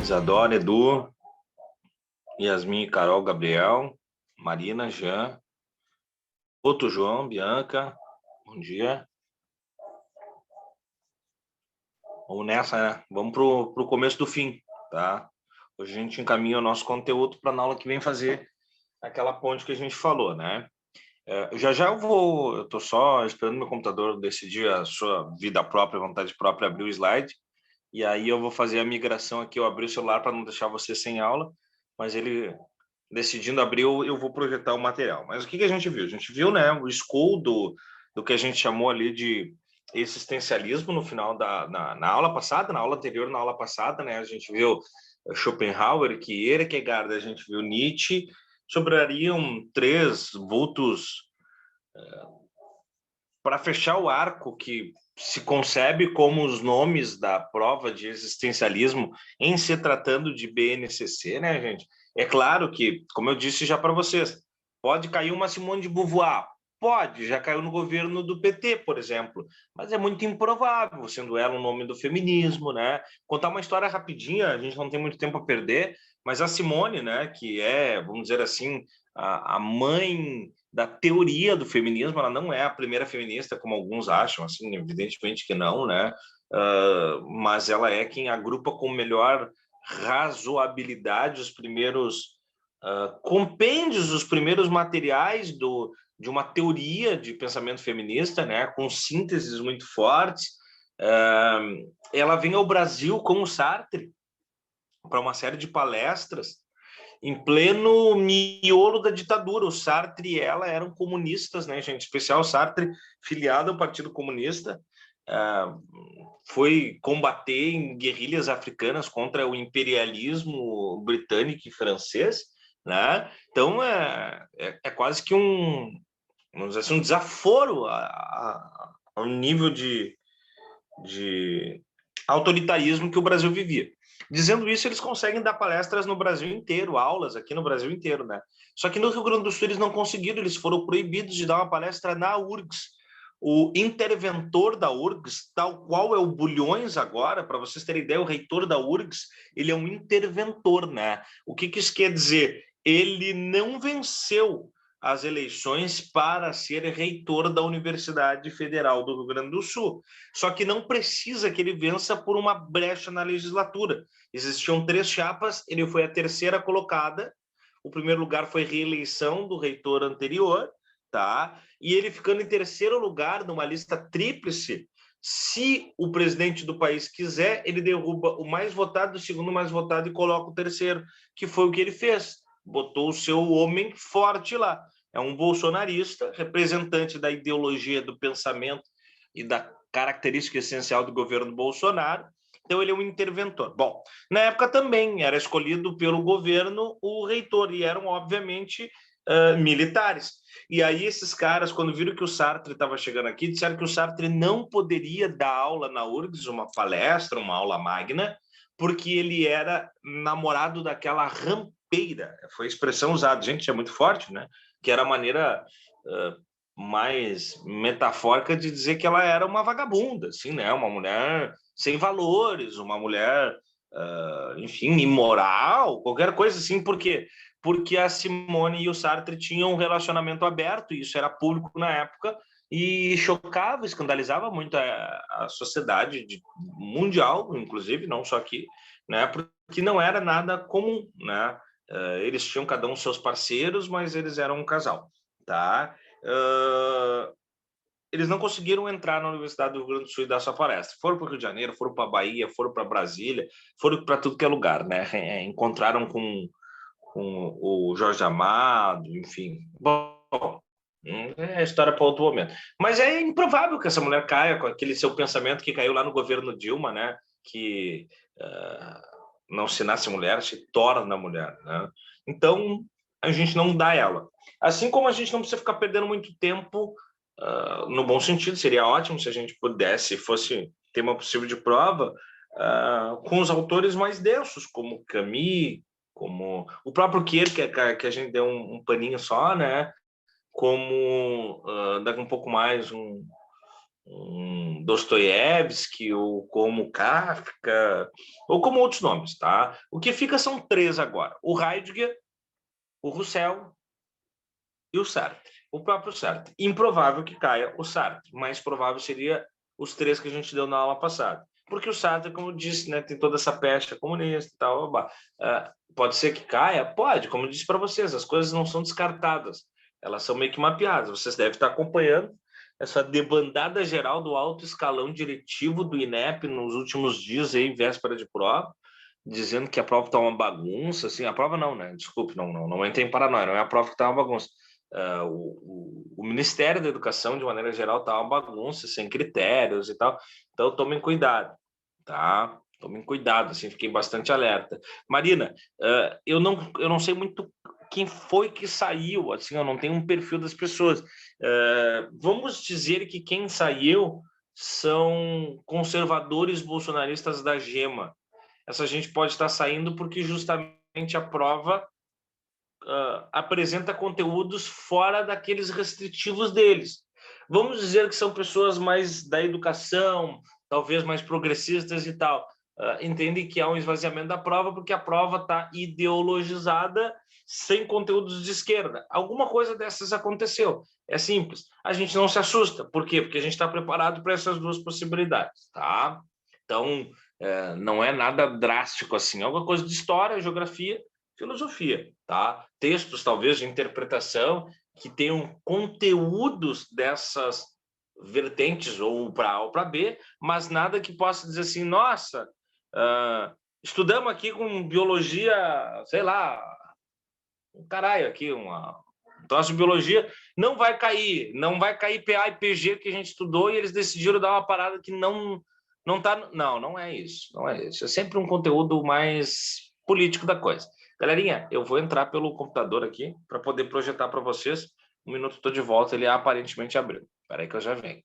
Isadora, Edu, Yasmin, Carol, Gabriel, Marina, Jean, outro João, Bianca, bom dia. Vamos nessa, né? Vamos pro começo do fim, tá? Hoje a gente encaminha o nosso conteúdo para na aula que vem fazer aquela ponte que a gente falou, né? Já eu tô só esperando meu computador decidir a sua vida própria, vontade própria, abrir o slide, e aí eu vou fazer a migração aqui, eu abri o celular para não deixar você sem aula, mas ele decidindo abrir, eu vou projetar o material. Mas o que a gente viu? A gente viu, né, o school do que a gente chamou ali de existencialismo no final na aula passada, na aula anterior, na aula passada, né, a gente viu Schopenhauer, Kierkegaard, a gente viu Nietzsche, sobrariam três vultos para fechar o arco que se concebe como os nomes da prova de existencialismo em se tratando de BNCC, né, gente? É claro que, como eu disse já para vocês, pode cair uma Simone de Beauvoir, pode, já caiu no governo do PT, por exemplo, mas é muito improvável, sendo ela o nome do feminismo, né? Contar uma história rapidinha, a gente não tem muito tempo a perder, mas a Simone, né, que é, vamos dizer assim, a mãe da teoria do feminismo, ela não é a primeira feminista, como alguns acham, assim, evidentemente que não, né? Mas ela é quem agrupa com melhor razoabilidade os primeiros compêndios, os primeiros materiais de uma teoria de pensamento feminista, né? Com sínteses muito fortes. Ela vem ao Brasil com o Sartre para uma série de palestras em pleno miolo da ditadura. O Sartre e ela eram comunistas, né, gente? Em especial o Sartre, filiado ao Partido Comunista, foi combater em guerrilhas africanas contra o imperialismo britânico e francês, né? Então é quase que vamos dizer assim, um desaforo ao nível de autoritarismo que o Brasil vivia. Dizendo isso, eles conseguem dar palestras no Brasil inteiro, aulas aqui no Brasil inteiro, né? Só que no Rio Grande do Sul eles não conseguiram, eles foram proibidos de dar uma palestra na URGS. O interventor da URGS, tal qual é o Bulhões agora, para vocês terem ideia, o reitor da URGS, ele é um interventor, né? O que isso quer dizer? Ele não venceu as eleições para ser reitor da Universidade Federal do Rio Grande do Sul. Só que não precisa que ele vença por uma brecha na legislatura. Existiam 3 chapas, ele foi a terceira colocada, o primeiro lugar foi reeleição do reitor anterior, tá? E ele ficando em terceiro lugar numa lista tríplice, se o presidente do país quiser, ele derruba o mais votado, o segundo mais votado e coloca o terceiro, que foi o que ele fez. Botou o seu homem forte lá. É um bolsonarista, representante da ideologia, do pensamento e da característica essencial do governo Bolsonaro. Então, ele é um interventor. Bom, na época também era escolhido pelo governo o reitor, e eram, obviamente, militares. E aí esses caras, quando viram que o Sartre estava chegando aqui, disseram que o Sartre não poderia dar aula na URGS, uma palestra, uma aula magna, porque ele era namorado daquela rampeira. Foi a expressão usada. Gente, isso é muito forte, né? Que era a maneira mais metafórica de dizer que ela era uma vagabunda, assim, né? Uma mulher sem valores, uma mulher, enfim, imoral, qualquer coisa assim, porque a Simone e o Sartre tinham um relacionamento aberto, e isso era público na época, e chocava, escandalizava muito a sociedade mundial, inclusive, não só aqui, né? Porque não era nada comum, né? Eles tinham cada um seus parceiros, mas eles eram um casal, tá? Eles não conseguiram entrar na Universidade do Rio Grande do Sul e dar sua palestra. Foram para o Rio de Janeiro, foram para a Bahia, foram para Brasília, foram para tudo que é lugar, né? Encontraram com o Jorge Amado, enfim. Bom, é história para outro momento. Mas é improvável que essa mulher caia com aquele seu pensamento que caiu lá no governo Dilma, né? Que não se nasce mulher, se torna mulher, né? Então, a gente não dá ela. Assim como a gente não precisa ficar perdendo muito tempo, no bom sentido, seria ótimo se a gente pudesse, fosse tema possível de prova, com os autores mais densos, como Camus, como o próprio Kierkegaard, que a gente deu um paninho só, né? Como daqui um pouco mais Dostoiévski, ou como Kafka, ou como outros nomes, tá? O que fica são 3 agora: o Heidegger, o Husserl e o Sartre. O próprio Sartre. Improvável que caia o Sartre, mais provável seria os 3 que a gente deu na aula passada. Porque o Sartre, como eu disse, né, tem toda essa pecha comunista e tal. Pode ser que caia? Pode, como eu disse para vocês, as coisas não são descartadas, elas são meio que mapeadas. Vocês devem estar acompanhando essa debandada geral do alto escalão diretivo do INEP nos últimos dias, aí, véspera de prova, dizendo que a prova está uma bagunça. Assim, a prova não, né? Desculpe, não entrei em paranoia, não é a prova que está uma bagunça. O Ministério da Educação, de maneira geral, está uma bagunça, sem critérios e tal. Então, tomem cuidado, tá? Tomem cuidado, assim, fiquei bastante alerta. Marina, eu não sei muito quem foi que saiu, assim, eu não tenho um perfil das pessoas. Vamos dizer que quem saiu são conservadores bolsonaristas da Gema. Essa gente pode estar saindo porque justamente a prova apresenta conteúdos fora daqueles restritivos deles. Vamos dizer que são pessoas mais da educação, talvez mais progressistas e tal. Entendem que há um esvaziamento da prova porque a prova está ideologizada, sem conteúdos de esquerda. Alguma coisa dessas aconteceu. É simples. A gente não se assusta. Por quê? Porque a gente está preparado para essas 2 possibilidades, tá? Então, não é nada drástico assim. É alguma coisa de história, geografia, filosofia, tá? Textos, talvez, de interpretação que tenham conteúdos dessas vertentes, ou para A ou para B, mas nada que possa dizer assim, nossa, estudamos aqui com biologia, sei lá, um caralho aqui, um troço de biologia, não vai cair PA e PG que a gente estudou e eles decidiram dar uma parada que não tá, não é isso, não é isso. É sempre um conteúdo mais político da coisa. Galerinha, eu vou entrar pelo computador aqui para poder projetar para vocês. Um minuto, estou de volta, ele aparentemente abriu. Espera aí que eu já venho.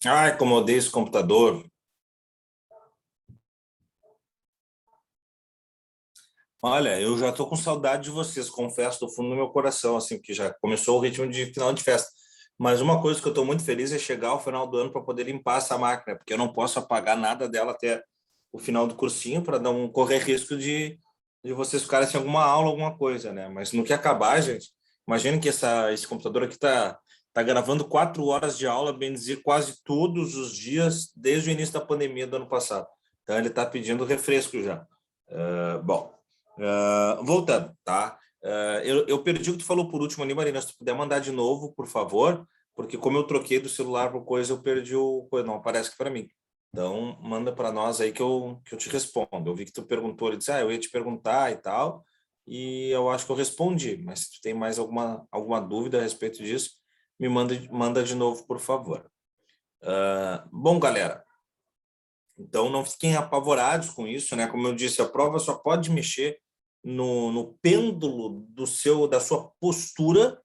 Ai, como eu odeio esse computador. Olha, eu já estou com saudade de vocês, confesso do fundo do meu coração, assim, que já começou o ritmo de final de festa. Mas uma coisa que eu estou muito feliz é chegar ao final do ano para poder limpar essa máquina, porque eu não posso apagar nada dela até o final do cursinho para não correr risco de vocês ficarem sem alguma aula, alguma coisa, né? Mas no que acabar, gente, imagine que esse computador aqui tá gravando 4 horas de aula, bem dizer, quase todos os dias, desde o início da pandemia do ano passado. Então, ele está pedindo refresco já. Bom. Voltando, tá? Eu perdi o que tu falou por último ali, Marina. Se tu puder mandar de novo, por favor, porque como eu troquei do celular por coisa, eu perdi o coisa, não aparece aqui para mim. Então, manda para nós aí que eu te respondo. Eu vi que tu perguntou, ele disse, eu ia te perguntar e tal, e eu acho que eu respondi, mas se tu tem mais alguma dúvida a respeito disso, me manda de novo, por favor. Bom, galera, então não fiquem apavorados com isso, né? Como eu disse, a prova só pode mexer no pêndulo da sua postura.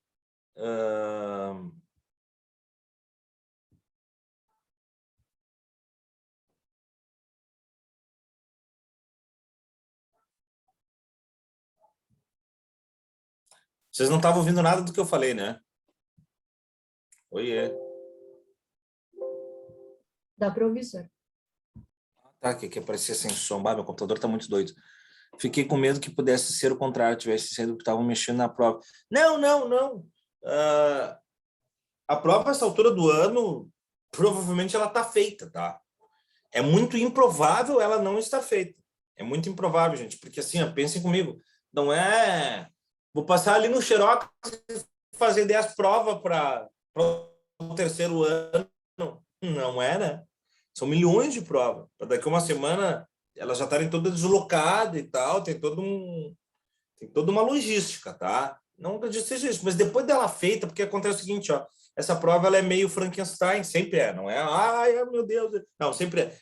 Vocês não estavam ouvindo nada do que eu falei, né? Oiê. Dá para ouvir, senhor. Tá, que aparecia sem som. Meu computador tá muito doido. Fiquei com medo que pudesse ser o contrário, tivesse sido que estavam mexendo na prova. Não. A prova, essa altura do ano, provavelmente ela tá feita, tá? É muito improvável ela não estar feita. É muito improvável, gente, porque assim, ó, pensem comigo, não é... Vou passar ali no Xerox e fazer 10 provas para o terceiro ano. Não é, né? São milhões de provas. Para daqui a uma semana elas já estarem todas deslocadas e tal, tem toda uma logística, tá? Não acredito que seja isso, mas depois dela feita, porque acontece o seguinte, ó, essa prova ela é meio Frankenstein, sempre é, não é? Ai, meu Deus. Não, sempre é.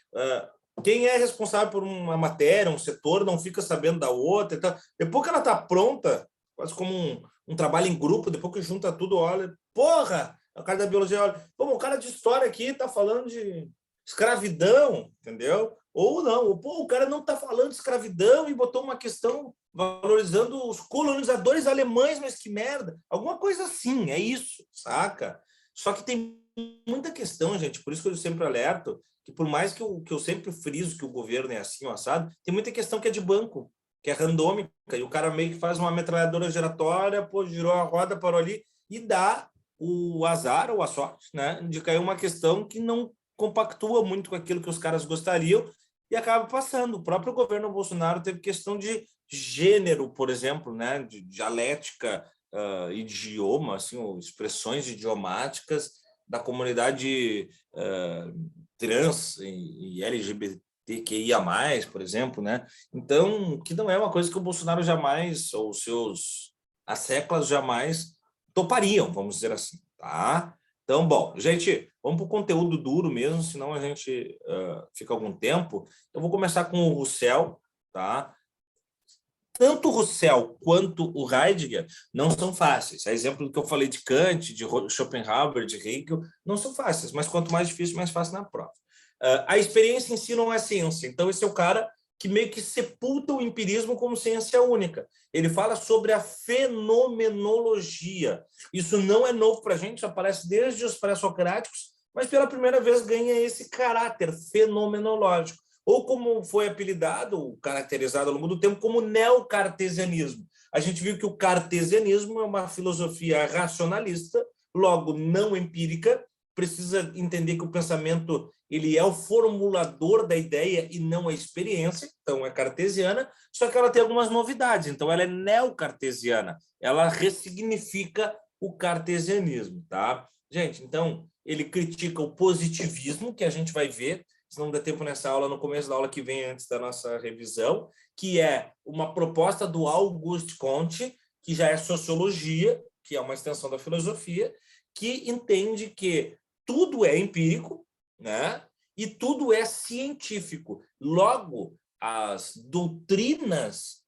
Quem é responsável por uma matéria, um setor, não fica sabendo da outra. Então, depois que ela está pronta, quase como um trabalho em grupo, depois que junta tudo, olha, porra, o cara da biologia olha, pô, o cara de história aqui está falando de escravidão, entendeu? Ou não, pô, o cara não está falando de escravidão e botou uma questão valorizando os colonizadores alemães, mas que merda. Alguma coisa assim, é isso, saca? Só que tem muita questão, gente, por isso que eu sempre alerto, que por mais que eu sempre friso que o governo é assim, o assado, tem muita questão que é de banco, que é randômica, e o cara meio que faz uma metralhadora giratória, pô, girou a roda, parou ali, e dá o azar ou a sorte, né, de cair uma questão que não compactua muito com aquilo que os caras gostariam e acaba passando. O próprio governo Bolsonaro teve questão de gênero, por exemplo, né, de dialética, idioma, assim, ou expressões idiomáticas da comunidade trans e LGBTQIA+, por exemplo, né? Então, que não é uma coisa que o Bolsonaro jamais, ou seus asseclas jamais topariam, vamos dizer assim, tá? Então, bom, gente, vamos para o conteúdo duro mesmo, senão a gente fica algum tempo. Eu vou começar com o Russell, tá? Tanto o Russell quanto o Heidegger não são fáceis. A exemplo do que eu falei de Kant, de Schopenhauer, de Hegel, não são fáceis, mas quanto mais difícil, mais fácil na prova. A experiência em si não é ciência, então esse é o cara que meio que sepulta o empirismo como ciência única. Ele fala sobre a fenomenologia. Isso não é novo para a gente, isso aparece desde os pré-socráticos, mas pela primeira vez ganha esse caráter fenomenológico, ou como foi apelidado, caracterizado ao longo do tempo, como neocartesianismo. A gente viu que o cartesianismo é uma filosofia racionalista, logo não empírica, precisa entender que o pensamento ele é o formulador da ideia e não a experiência, então é cartesiana, só que ela tem algumas novidades, então ela é neocartesiana, ela ressignifica o cartesianismo, tá? Gente, então ele critica o positivismo, que a gente vai ver, se não der tempo nessa aula, no começo da aula que vem, antes da nossa revisão, que é uma proposta do Auguste Comte, que já é sociologia, que é uma extensão da filosofia, que entende que tudo é empírico, né? E tudo é científico. Logo, as doutrinas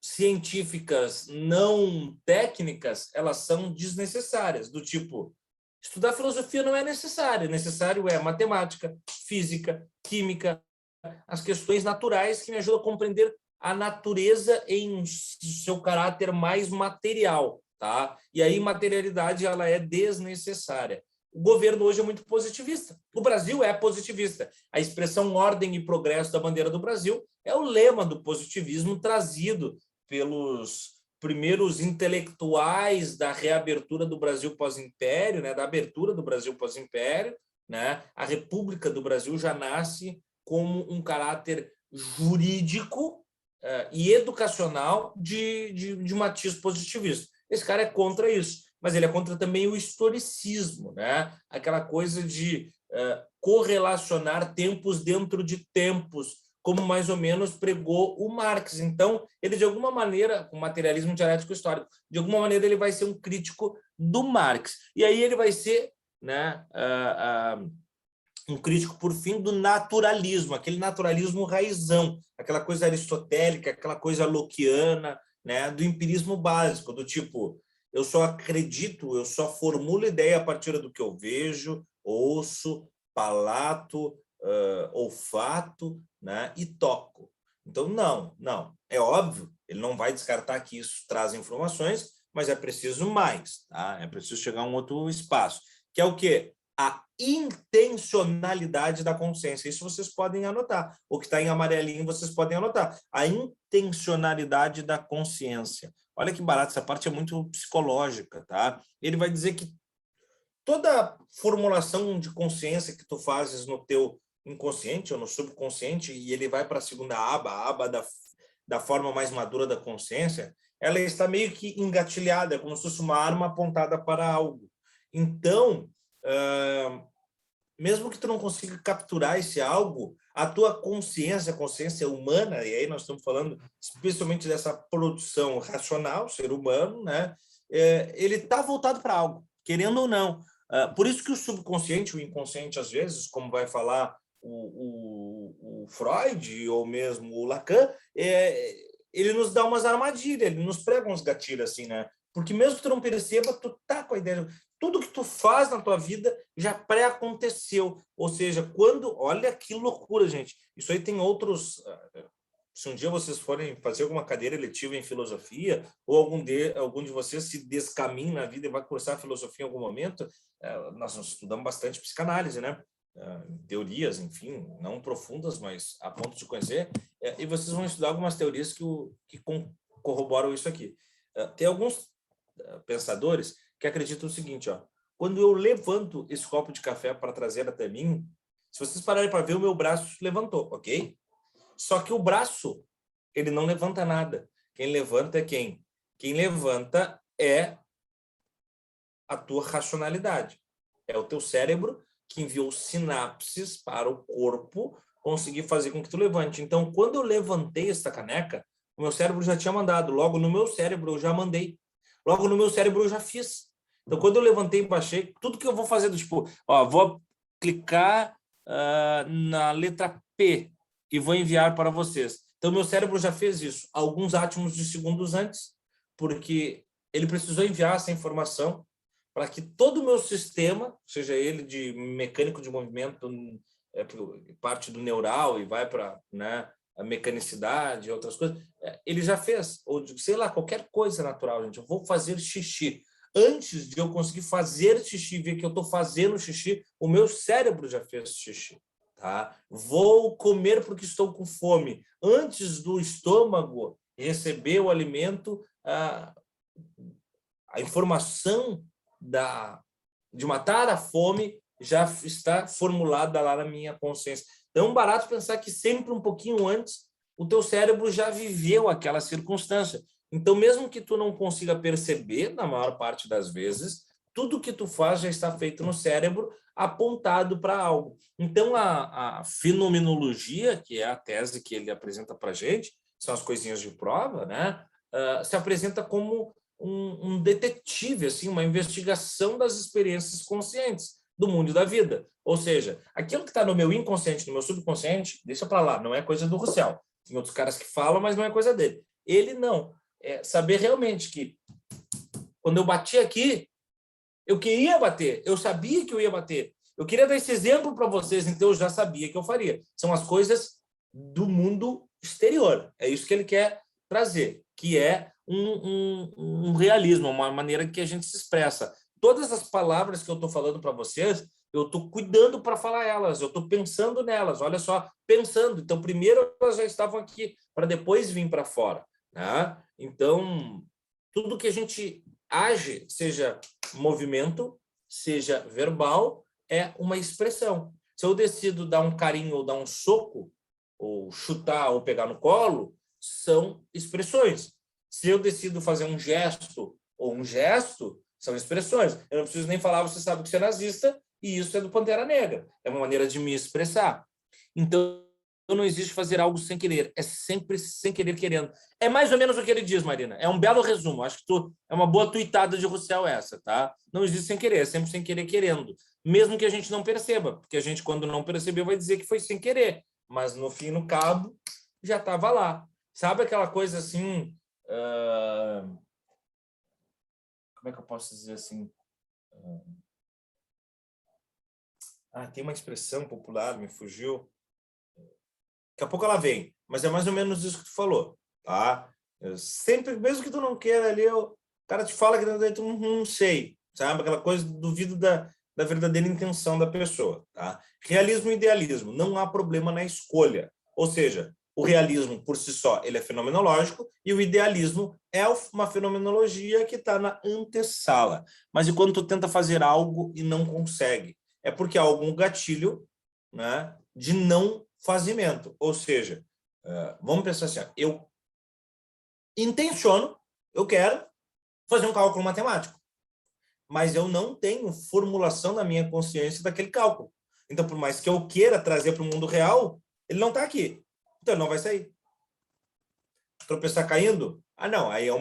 científicas não técnicas, elas são desnecessárias, do tipo, estudar filosofia não é necessário, necessário é matemática, física, química, as questões naturais que me ajudam a compreender a natureza em seu caráter mais material, tá? E aí materialidade ela é desnecessária. O governo hoje é muito positivista. O Brasil é positivista. A expressão ordem e progresso da bandeira do Brasil é o lema do positivismo trazido pelos primeiros intelectuais da reabertura do Brasil pós-império, né, da abertura do Brasil pós-império, né? A República do Brasil já nasce como um caráter jurídico e educacional de matiz positivista. Esse cara é contra isso, mas ele é contra também o historicismo, né? Aquela coisa de correlacionar tempos dentro de tempos, como mais ou menos pregou o Marx. Então, ele, de alguma maneira, com materialismo dialético histórico, de alguma maneira ele vai ser um crítico do Marx. E aí ele vai ser, né, um crítico, por fim, do naturalismo, aquele naturalismo raizão, aquela coisa aristotélica, aquela coisa lockeana, né, do empirismo básico, do tipo, eu só acredito, eu só formulo ideia a partir do que eu vejo, ouço, palato, olfato, né, e toco. Então, não. É óbvio, ele não vai descartar que isso traz informações, mas é preciso mais, tá? É preciso chegar a um outro espaço, que é o quê? A intencionalidade da consciência. Isso vocês podem anotar. O que está em amarelinho, vocês podem anotar. A intencionalidade da consciência. Olha que barato, essa parte é muito psicológica, tá? Ele vai dizer que toda formulação de consciência que tu fazes no teu inconsciente ou no subconsciente, e ele vai para a segunda aba, a aba da forma mais madura da consciência, ela está meio que engatilhada, como se fosse uma arma apontada para algo. Então, mesmo que tu não consiga capturar esse algo, a tua consciência, a consciência humana, e aí nós estamos falando especialmente dessa produção racional, ser humano, né? Ele está voltado para algo, querendo ou não. Por isso que o subconsciente, o inconsciente, às vezes, como vai falar o Freud ou mesmo o Lacan, ele nos dá umas armadilhas, ele nos prega uns gatilhos assim, né? Porque mesmo que tu não perceba, tu tá com a ideia. Tudo que tu faz na tua vida já pré-aconteceu. Ou seja, olha que loucura, gente. Isso aí tem outros... Se um dia vocês forem fazer alguma cadeira eletiva em filosofia, ou algum de vocês se descaminha na vida e vai cursar filosofia em algum momento, nós estudamos bastante psicanálise, né? Teorias, enfim, não profundas, mas a ponto de conhecer, e vocês vão estudar algumas teorias que corroboram isso aqui. Tem alguns pensadores que acreditam o seguinte, ó, quando eu levanto esse copo de café para trazer até mim, se vocês pararem para ver, o meu braço levantou, ok? Só que o braço, ele não levanta nada. Quem levanta é quem? Quem levanta é a tua racionalidade. É o teu cérebro que enviou sinapses para o corpo conseguir fazer com que tu levante. Então, quando eu levantei esta caneca, o meu cérebro já tinha mandado. Logo no meu cérebro eu já mandei. Logo no meu cérebro eu já fiz. Então, quando eu levantei e baixei, tudo que eu vou fazer, tipo, ó, vou clicar na letra P e vou enviar para vocês. Então, meu cérebro já fez isso alguns átomos de segundos antes, porque ele precisou enviar essa informação para que todo o meu sistema, seja ele de mecânico de movimento, parte do neural e vai para, né, a mecanicidade e outras coisas, ele já fez, ou sei lá, qualquer coisa natural, gente. Eu vou fazer xixi. Antes de eu conseguir fazer xixi, ver que eu estou fazendo xixi, o meu cérebro já fez xixi. Tá? Vou comer porque estou com fome. Antes do estômago receber o alimento, a informação de matar a fome já está formulada lá na minha consciência. Então, é um barato pensar que sempre um pouquinho antes o teu cérebro já viveu aquela circunstância. Então, mesmo que tu não consiga perceber, na maior parte das vezes, tudo que tu faz já está feito no cérebro, apontado para algo. Então, a fenomenologia, que é a tese que ele apresenta para a gente, são as coisinhas de prova, né? Se apresenta como um detetive, assim, uma investigação das experiências conscientes do mundo e da vida. Ou seja, aquilo que está no meu inconsciente, no meu subconsciente, deixa para lá, não é coisa do Roussel. Tem outros caras que falam, mas não é coisa dele. Ele não. É saber realmente que quando eu bati aqui, eu queria bater, eu sabia que eu ia bater. Eu queria dar esse exemplo para vocês, então eu já sabia que eu faria. São as coisas do mundo exterior. É isso que ele quer trazer, que é um realismo, uma maneira que a gente se expressa. Todas as palavras que eu estou falando para vocês, eu estou cuidando para falar elas, eu estou pensando nelas, olha só, pensando. Então, primeiro elas já estavam aqui, para depois vir para fora. Né? Então, tudo que a gente age, seja movimento, seja verbal, é uma expressão. Se eu decido dar um carinho ou dar um soco, ou chutar ou pegar no colo, são expressões. Se eu decido fazer um gesto ou um gesto, são expressões. Eu não preciso nem falar, você sabe que você é nazista, e isso é do Pantera Negra. É uma maneira de me expressar. Então, não existe fazer algo sem querer, é sempre sem querer querendo. É mais ou menos o que ele diz, Marina. É um belo resumo. Acho que é uma boa tuitada de Rousseau essa, tá? Não existe sem querer, é sempre sem querer querendo. Mesmo que a gente não perceba, porque a gente, quando não percebeu, vai dizer que foi sem querer. Mas, no fim, no cabo, já estava lá. Sabe aquela coisa assim... Como é que eu posso dizer assim? Tem uma expressão popular, me fugiu. Daqui a pouco ela vem, mas é mais ou menos isso que tu falou, tá? Sempre, mesmo que tu não queira ali, o cara te fala que tu não sei, sabe? Aquela coisa, duvido da verdadeira intenção da pessoa, tá? Realismo e idealismo, não há problema na escolha. Ou seja, o realismo por si só, ele é fenomenológico e o idealismo é uma fenomenologia que está na antessala. Mas e quando tu tenta fazer algo e não consegue? É porque há algum gatilho, né, de não fazimento. Ou seja, vamos pensar assim, eu intenciono, eu quero fazer um cálculo matemático, mas eu não tenho formulação na minha consciência daquele cálculo. Então, por mais que eu queira trazer para o mundo real, ele não está aqui. Então, ele não vai sair. Tropeçar caindo? Não, aí é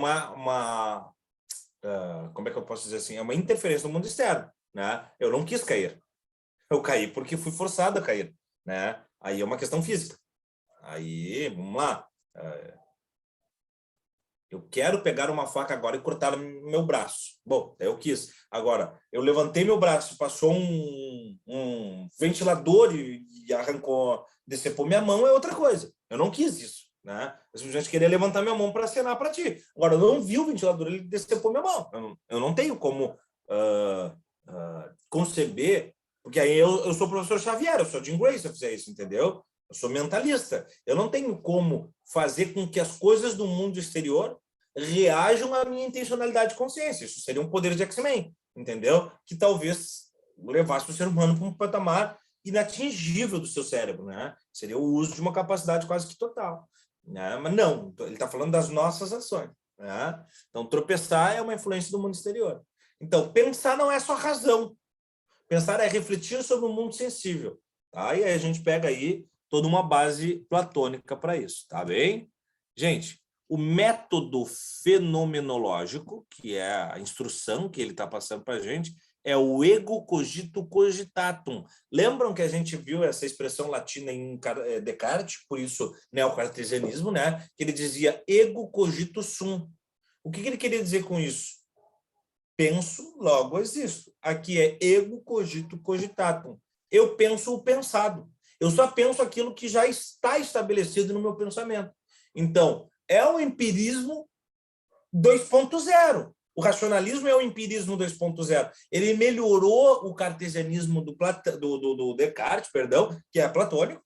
como é que eu posso dizer assim? É uma interferência no mundo externo, né? Eu não quis cair. Eu caí porque fui forçado a cair, né? Aí é uma questão física. Aí, vamos lá. Eu quero pegar uma faca agora e cortar meu braço. Bom, eu quis. Agora, eu levantei meu braço, passou um ventilador e arrancou, decepou minha mão, é outra coisa. Eu não quis isso, né? Eu simplesmente queria levantar minha mão para acenar para ti. Agora, eu não vi o ventilador, ele decepou minha mão. Eu não tenho como conceber, porque aí eu sou o professor Xavier, eu sou Jim Gray se eu fizer isso, entendeu? Eu sou mentalista. Eu não tenho como fazer com que as coisas do mundo exterior reajam à minha intencionalidade de consciência. Isso seria um poder de X-Men, entendeu? Que talvez levasse o ser humano para um patamar inatingível do seu cérebro, né? Seria o uso de uma capacidade quase que total, né? Mas não, ele está falando das nossas ações, né? Então, tropeçar é uma influência do mundo exterior. Então, pensar não é só razão. Pensar é refletir sobre o mundo sensível, tá? E aí a gente pega aí toda uma base platônica para isso, tá bem? Gente, o método fenomenológico, que é a instrução que ele está passando para a gente, é o ego cogito cogitatum. Lembram que a gente viu essa expressão latina em Descartes, por isso neocartesianismo, né? Que ele dizia ego cogito sum. O que ele queria dizer com isso? Penso, logo existo. Aqui é ego cogito cogitatum. Eu penso o pensado. Eu só penso aquilo que já está estabelecido no meu pensamento. Então, é o empirismo 2.0. O racionalismo é o empirismo 2.0. Ele melhorou o cartesianismo do Descartes, perdão, que é platônico,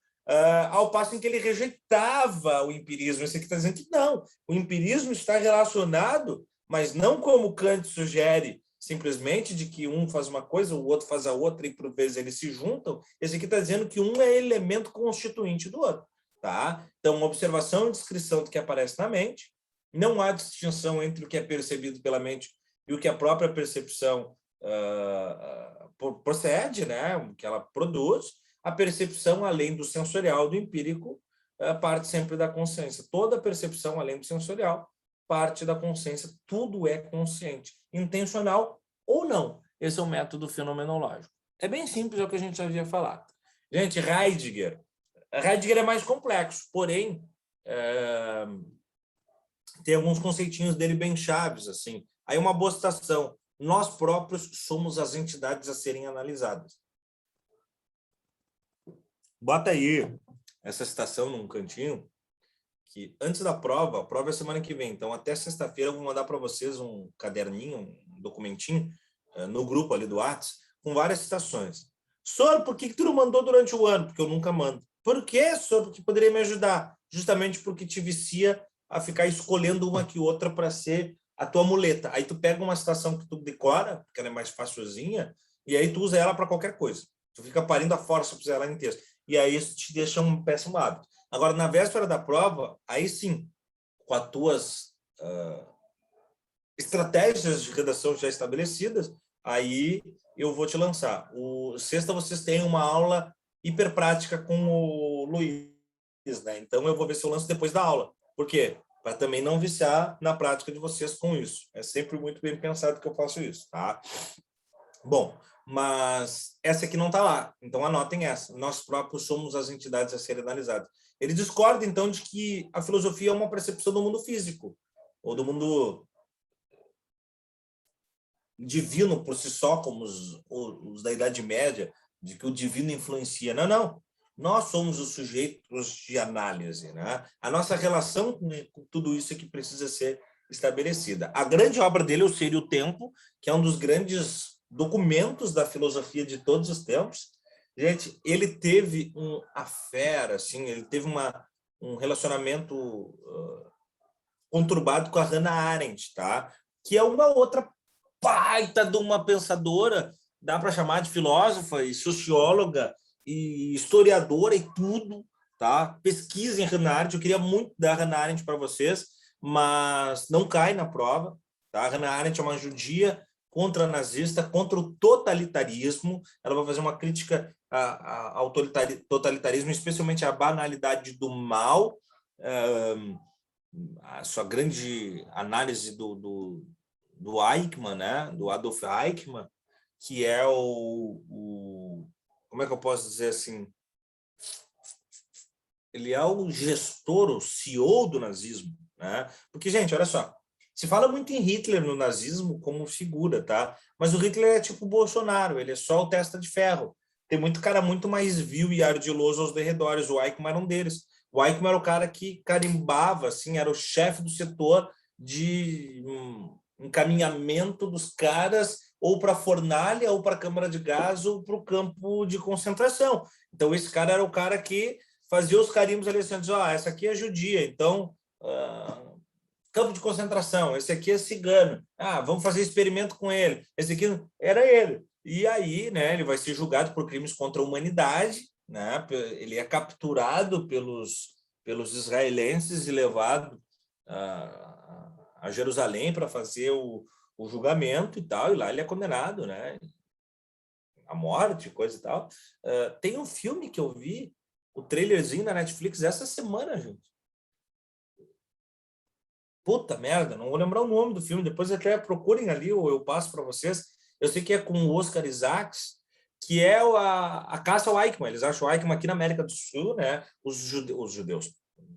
ao passo em que ele rejeitava o empirismo. Esse aqui está dizendo que não. O empirismo está relacionado, mas não como Kant sugere, simplesmente de que um faz uma coisa, o outro faz a outra e por vezes eles se juntam. Esse aqui está dizendo que um é elemento constituinte do outro. Tá? Então, observação e descrição do que aparece na mente, não há distinção entre o que é percebido pela mente e o que a própria percepção procede, né? O que ela produz. A percepção, além do sensorial, do empírico, parte sempre da consciência. Toda percepção, além do sensorial, parte da consciência. Tudo é consciente, intencional ou não. Esse é o método fenomenológico. É bem simples, é o que a gente já havia falado. Gente, Heidegger é mais complexo, porém, tem alguns conceitinhos dele bem chaves, assim. Aí uma boa citação: nós próprios somos as entidades a serem analisadas. Bota aí essa citação num cantinho, que antes da prova, a prova é semana que vem, então até sexta-feira eu vou mandar para vocês um caderninho, um documentinho, no grupo ali do WhatsApp, com várias citações. Sor, por que tu não mandou durante o ano? Porque eu nunca mando. Por quê, Sor? Porque poderia me ajudar. Justamente porque te vicia a ficar escolhendo uma que outra para ser a tua muleta. Aí tu pega uma citação que tu decora, porque ela é mais facilzinha, e aí tu usa ela para qualquer coisa. Tu fica parindo a força para usar ela em texto. E aí isso te deixa um péssimo hábito. Agora, na véspera da prova, aí sim, com as tuas estratégias de redação já estabelecidas, aí eu vou te lançar. Sexta vocês têm uma aula hiperprática com o Luiz. né? Então eu vou ver se eu lanço depois da aula. Por quê? Para também não viciar na prática de vocês com isso. É sempre muito bem pensado que eu faço isso, tá? Bom, mas essa aqui não está lá, então anotem essa. Nós próprios somos as entidades a serem analisadas. Ele discorda, então, de que a filosofia é uma percepção do mundo físico, ou do mundo divino por si só, como os da Idade Média, de que o divino influencia. Não, não. Nós somos os sujeitos de análise, né? A nossa relação com tudo isso é que precisa ser estabelecida. A grande obra dele é o Ser e o Tempo, que é um dos grandes documentos da filosofia de todos os tempos. Gente, ele teve um affair, assim, ele teve um relacionamento conturbado com a Hannah Arendt, tá? Que é uma outra baita de uma pensadora, dá para chamar de filósofa e socióloga e historiadora e tudo, tá? Pesquisem Hannah Arendt, eu queria muito dar Hannah Arendt para vocês, mas não cai na prova, tá? Hannah Arendt é uma judia contra-nazista, contra o totalitarismo, ela vai fazer uma crítica ao totalitarismo, especialmente à banalidade do mal, a sua grande análise do Eichmann, né? Do Adolf Eichmann, que é como é que eu posso dizer assim? Ele é o gestor, o CEO do nazismo, né? Porque, gente, olha só, se fala muito em Hitler no nazismo como figura, tá? Mas o Hitler é tipo o Bolsonaro, ele é só o testa de ferro. Tem muito cara muito mais vil e ardiloso aos derredores. O Eichmann era um deles. O Eichmann era o cara que carimbava, assim, era o chefe do setor de encaminhamento dos caras ou para a fornalha, ou para a câmara de gás, ou para o campo de concentração. Então, esse cara era o cara que fazia os carimbos ali, assim, essa aqui é judia, então, campo de concentração, esse aqui é cigano, vamos fazer experimento com ele, esse aqui era ele. E aí, né, ele vai ser julgado por crimes contra a humanidade, né, ele é capturado pelos israelenses e levado a Jerusalém para fazer o julgamento e tal, e lá ele é condenado, né, à morte, coisa e tal. Tem um filme que eu vi, o trailerzinho na Netflix essa semana, gente. Puta merda, não vou lembrar o nome do filme, depois até procurem ali, ou eu passo para vocês. Eu sei que é com o Oscar Isaacs, que é a caça ao Eichmann. Eles acham o Eichmann aqui na América do Sul, né? Os judeus,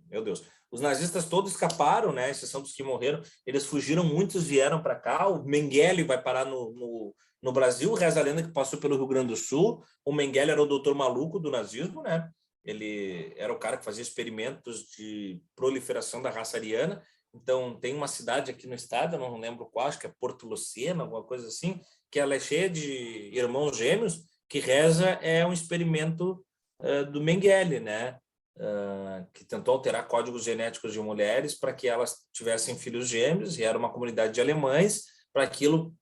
meu Deus, os nazistas todos escaparam, né? Exceção dos que morreram. Eles fugiram, muitos vieram para cá. O Mengele vai parar no Brasil, reza a lenda que passou pelo Rio Grande do Sul. O Mengele era o doutor maluco do nazismo, né? Ele era o cara que fazia experimentos de proliferação da raça ariana. Então, tem uma cidade aqui no estado, eu não lembro qual, acho que é Porto Lucena, alguma coisa assim, que ela é cheia de irmãos gêmeos, que reza é um experimento do Mengele, né? Que tentou alterar códigos genéticos de mulheres para que elas tivessem filhos gêmeos, e era uma comunidade de alemães, para aquilo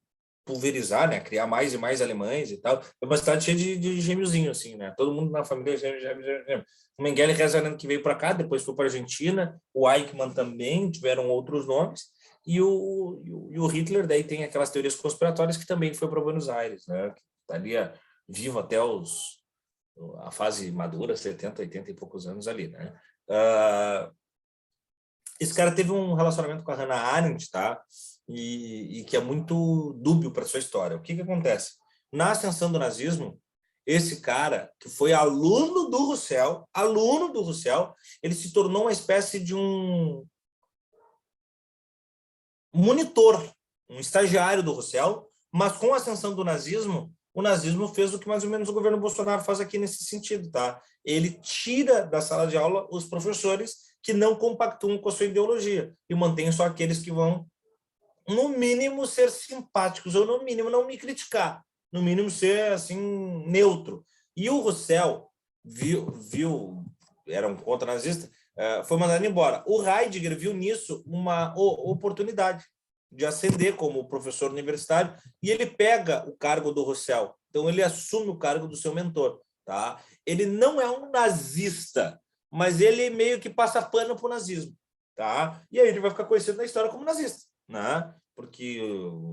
pulverizar, né? Criar mais e mais alemães e tal. É uma cidade cheia de gêmeozinhos, assim, né? Todo mundo na família é gêmeo. O Mengele reza que veio para cá, depois foi para a Argentina, o Eichmann também, tiveram outros nomes, e o Hitler daí tem aquelas teorias conspiratórias que também foi para Buenos Aires, né? Que estaria vivo até a fase madura, 70, 80 e poucos anos ali, né? Esse cara teve um relacionamento com a Hannah Arendt, tá? E que é muito dúbio para sua história. O que acontece? Na ascensão do nazismo, esse cara, que foi aluno do Husserl, ele se tornou uma espécie de um monitor, um estagiário do Husserl, mas com a ascensão do nazismo, o nazismo fez o que mais ou menos o governo Bolsonaro faz aqui nesse sentido, tá? Ele tira da sala de aula os professores que não compactuam com a sua ideologia e mantém só aqueles que vão, no mínimo, ser simpáticos, ou no mínimo não me criticar, no mínimo ser assim neutro. E o Husserl viu era um contra-nazista, foi mandado embora. O Heidegger viu nisso uma oportunidade de ascender como professor universitário, e ele pega o cargo do Husserl. Então ele assume o cargo do seu mentor, tá? Ele não é um nazista, mas ele meio que passa pano para o nazismo, tá? E aí ele vai ficar conhecido na história como nazista, né? Porque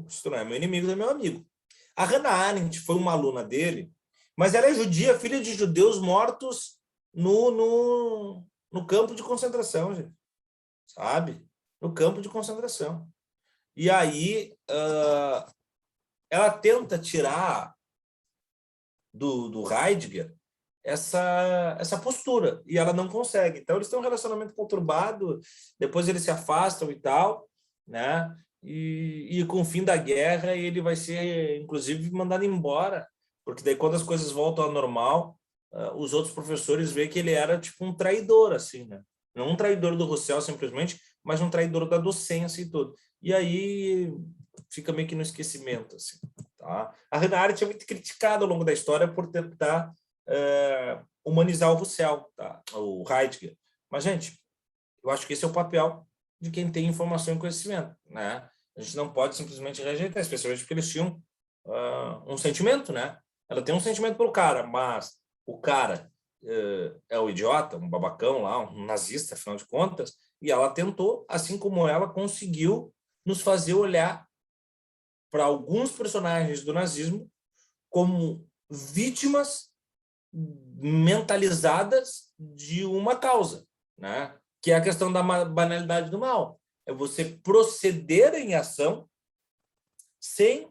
se não é meu inimigo, é meu amigo. A Hannah Arendt foi uma aluna dele, mas ela é judia, filha de judeus mortos no no campo de concentração, gente, sabe? No campo de concentração. E aí ela tenta tirar do Heidegger essa postura, e ela não consegue. Então, eles têm um relacionamento conturbado, depois eles se afastam e tal, né? E com o fim da guerra, ele vai ser, inclusive, mandado embora, porque daí, quando as coisas voltam ao normal, os outros professores veem que ele era tipo um traidor, assim, né? Não um traidor do Rousseau, simplesmente, mas um traidor da docência e tudo. E aí fica meio que no esquecimento, assim, tá? A Hannah Arendt é muito criticada ao longo da história por tentar humanizar o Rousseau, tá? O Heidegger. Mas, gente, eu acho que esse é o papel de quem tem informação e conhecimento, né? A gente não pode simplesmente rejeitar, especialmente porque eles tinham um sentimento, né? Ela tem um sentimento pelo cara, mas o cara é o idiota, um babacão lá, um nazista, afinal de contas, e ela tentou, assim como ela conseguiu nos fazer olhar para alguns personagens do nazismo como vítimas mentalizadas de uma causa, né? Que é a questão da banalidade do mal. É você proceder em ação sem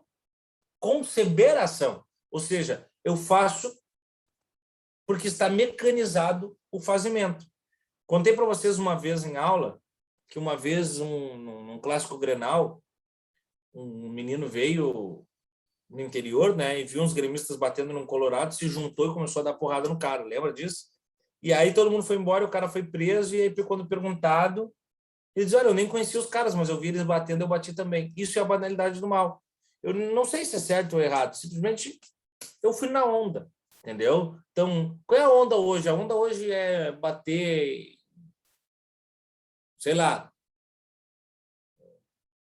conceber a ação. Ou seja, eu faço porque está mecanizado o fazimento. Contei para vocês uma vez em aula que uma vez, num clássico Grenal, um menino veio no interior, né, e viu uns gremistas batendo num colorado, se juntou e começou a dar porrada no cara, lembra disso? E aí todo mundo foi embora, o cara foi preso, e aí quando perguntado, ele diz, olha, eu nem conhecia os caras, mas eu vi eles batendo, eu bati também. Isso é a banalidade do mal. Eu não sei se é certo ou errado, simplesmente eu fui na onda, entendeu? Então, qual é a onda hoje? A onda hoje é bater, sei lá,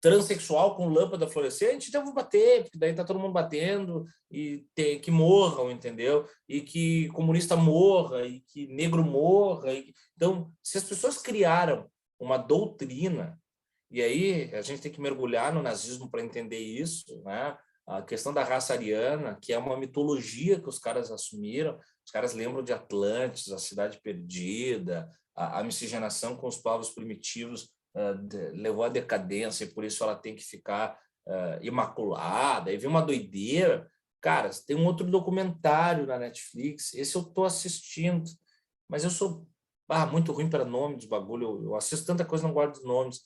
transexual com lâmpada fluorescente, então eu vou bater, porque daí tá todo mundo batendo, e tem, que morram, entendeu? E que comunista morra, e que negro morra. Então, se as pessoas criaram uma doutrina, e aí a gente tem que mergulhar no nazismo para entender isso, né? A questão da raça ariana, que é uma mitologia que os caras assumiram, os caras lembram de Atlantis, a Cidade Perdida, a miscigenação com os povos primitivos levou à decadência e por isso ela tem que ficar imaculada. Aí vem uma doideira. Cara, tem um outro documentário na Netflix, esse eu estou assistindo, mas eu sou muito ruim para nome dos bagulho, eu assisto tanta coisa, não guardo os nomes.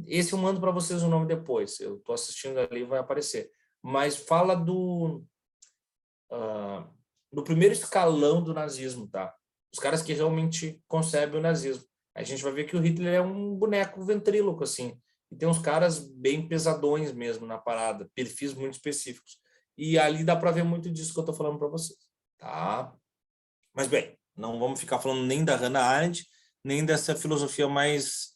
Esse eu mando para vocês o nome depois, eu estou assistindo ali, vai aparecer. Mas fala do primeiro escalão do nazismo, tá? Os caras que realmente concebem o nazismo. A gente vai ver que o Hitler é um boneco ventríloco, assim. E tem uns caras bem pesadões mesmo na parada, perfis muito específicos. E ali dá para ver muito disso que eu estou falando para vocês, tá? Mas, bem, não vamos ficar falando nem da Hannah Arendt, nem dessa filosofia mais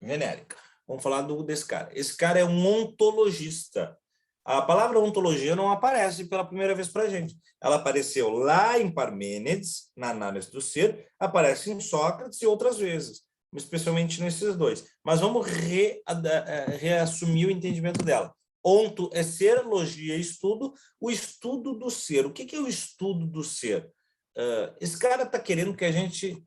genérica. Vamos falar desse cara. Esse cara é um ontologista. A palavra ontologia não aparece pela primeira vez para a gente. Ela apareceu lá em Parmênides, na análise do ser, aparece em Sócrates e outras vezes, especialmente nesses dois. Mas vamos reassumir o entendimento dela. Onto é ser, logia é estudo, o estudo do ser. O que é o estudo do ser? Esse cara está querendo que a gente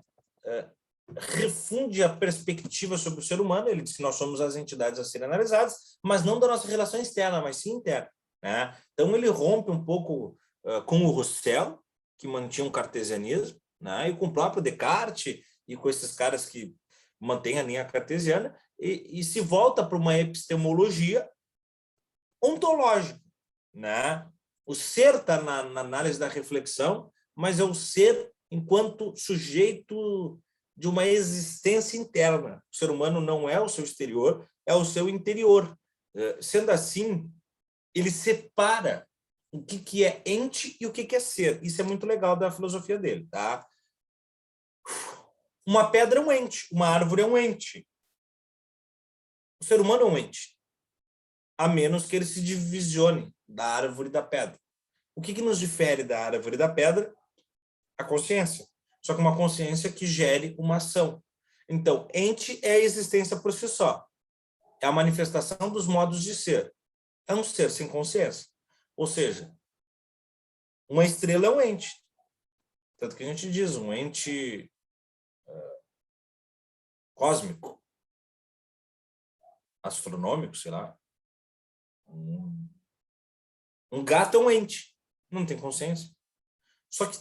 refunde a perspectiva sobre o ser humano. Ele diz que nós somos as entidades a serem analisadas, mas não da nossa relação externa, mas sim interna, né? Então, ele rompe um pouco com o Husserl, que mantinha um cartesianismo, né? E com o próprio Descartes, e com esses caras que mantêm a linha cartesiana, e se volta para uma epistemologia ontológica, né? O ser está na análise da reflexão, mas é o ser enquanto sujeito de uma existência interna. O ser humano não é o seu exterior, é o seu interior. Sendo assim, ele separa o que é ente e o que é ser. Isso é muito legal da filosofia dele, tá? Uma pedra é um ente, uma árvore é um ente. O ser humano é um ente, a menos que ele se divisione da árvore e da pedra. O que nos difere da árvore e da pedra? A consciência. Só que uma consciência que gere uma ação. Então, ente é a existência por si só. É a manifestação dos modos de ser. É um ser sem consciência. Ou seja, uma estrela é um ente. Tanto que a gente diz, um ente cósmico, astronômico, sei lá. Um gato é um ente, não tem consciência. Só que,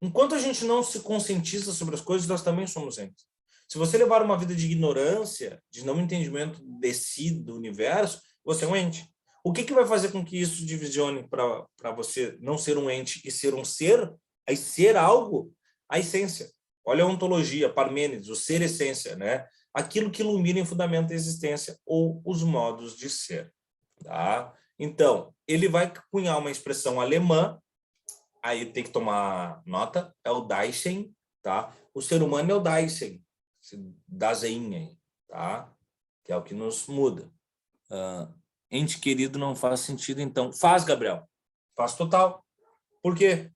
enquanto a gente não se conscientiza sobre as coisas, nós também somos entes. Se você levar uma vida de ignorância, de não entendimento de si, do universo, você é um ente. O que vai fazer com que isso divisione para você não ser um ente e ser um ser? Aí ser algo, a essência. Olha a ontologia, Parmênides, o ser essência, né? Aquilo que ilumina e fundamenta a existência ou os modos de ser. Tá? Então, ele vai cunhar uma expressão alemã, aí tem que tomar nota, é o Dasein, tá? O ser humano é o Dasein, Dasein, tá? Que é o que nos muda. Ente querido não faz sentido, então. Faz, Gabriel. Faz total. Por quê?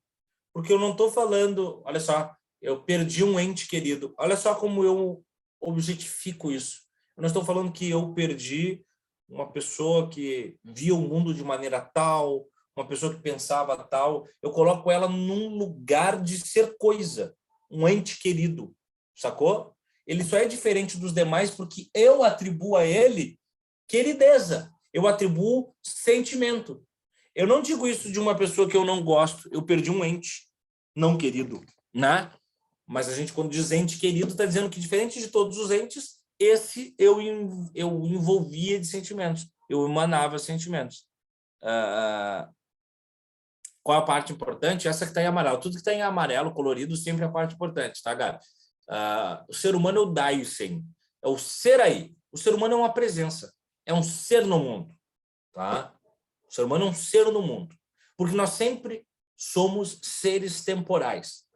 Porque eu não estou falando, olha só, eu perdi um ente querido. Olha só como eu objetifico isso. Eu não estou falando que eu perdi uma pessoa que via o mundo de maneira tal, uma pessoa que pensava tal. Eu coloco ela num lugar de ser coisa, um ente querido, sacou? Ele só é diferente dos demais porque eu atribuo a ele querideza, eu atribuo sentimento. Eu não digo isso de uma pessoa que eu não gosto, eu perdi um ente não querido, né? Mas a gente, quando diz ente querido, está dizendo que, diferente de todos os entes, esse eu envolvia de sentimentos, eu emanava sentimentos. Qual a parte importante? Essa que está em amarelo. Tudo que está em amarelo, colorido, sempre é a parte importante, tá, Gabi? O ser humano é o Dasein, é o ser aí. O ser humano é uma presença, é um ser no mundo, tá? O ser humano é um ser no mundo, porque nós sempre somos seres temporais.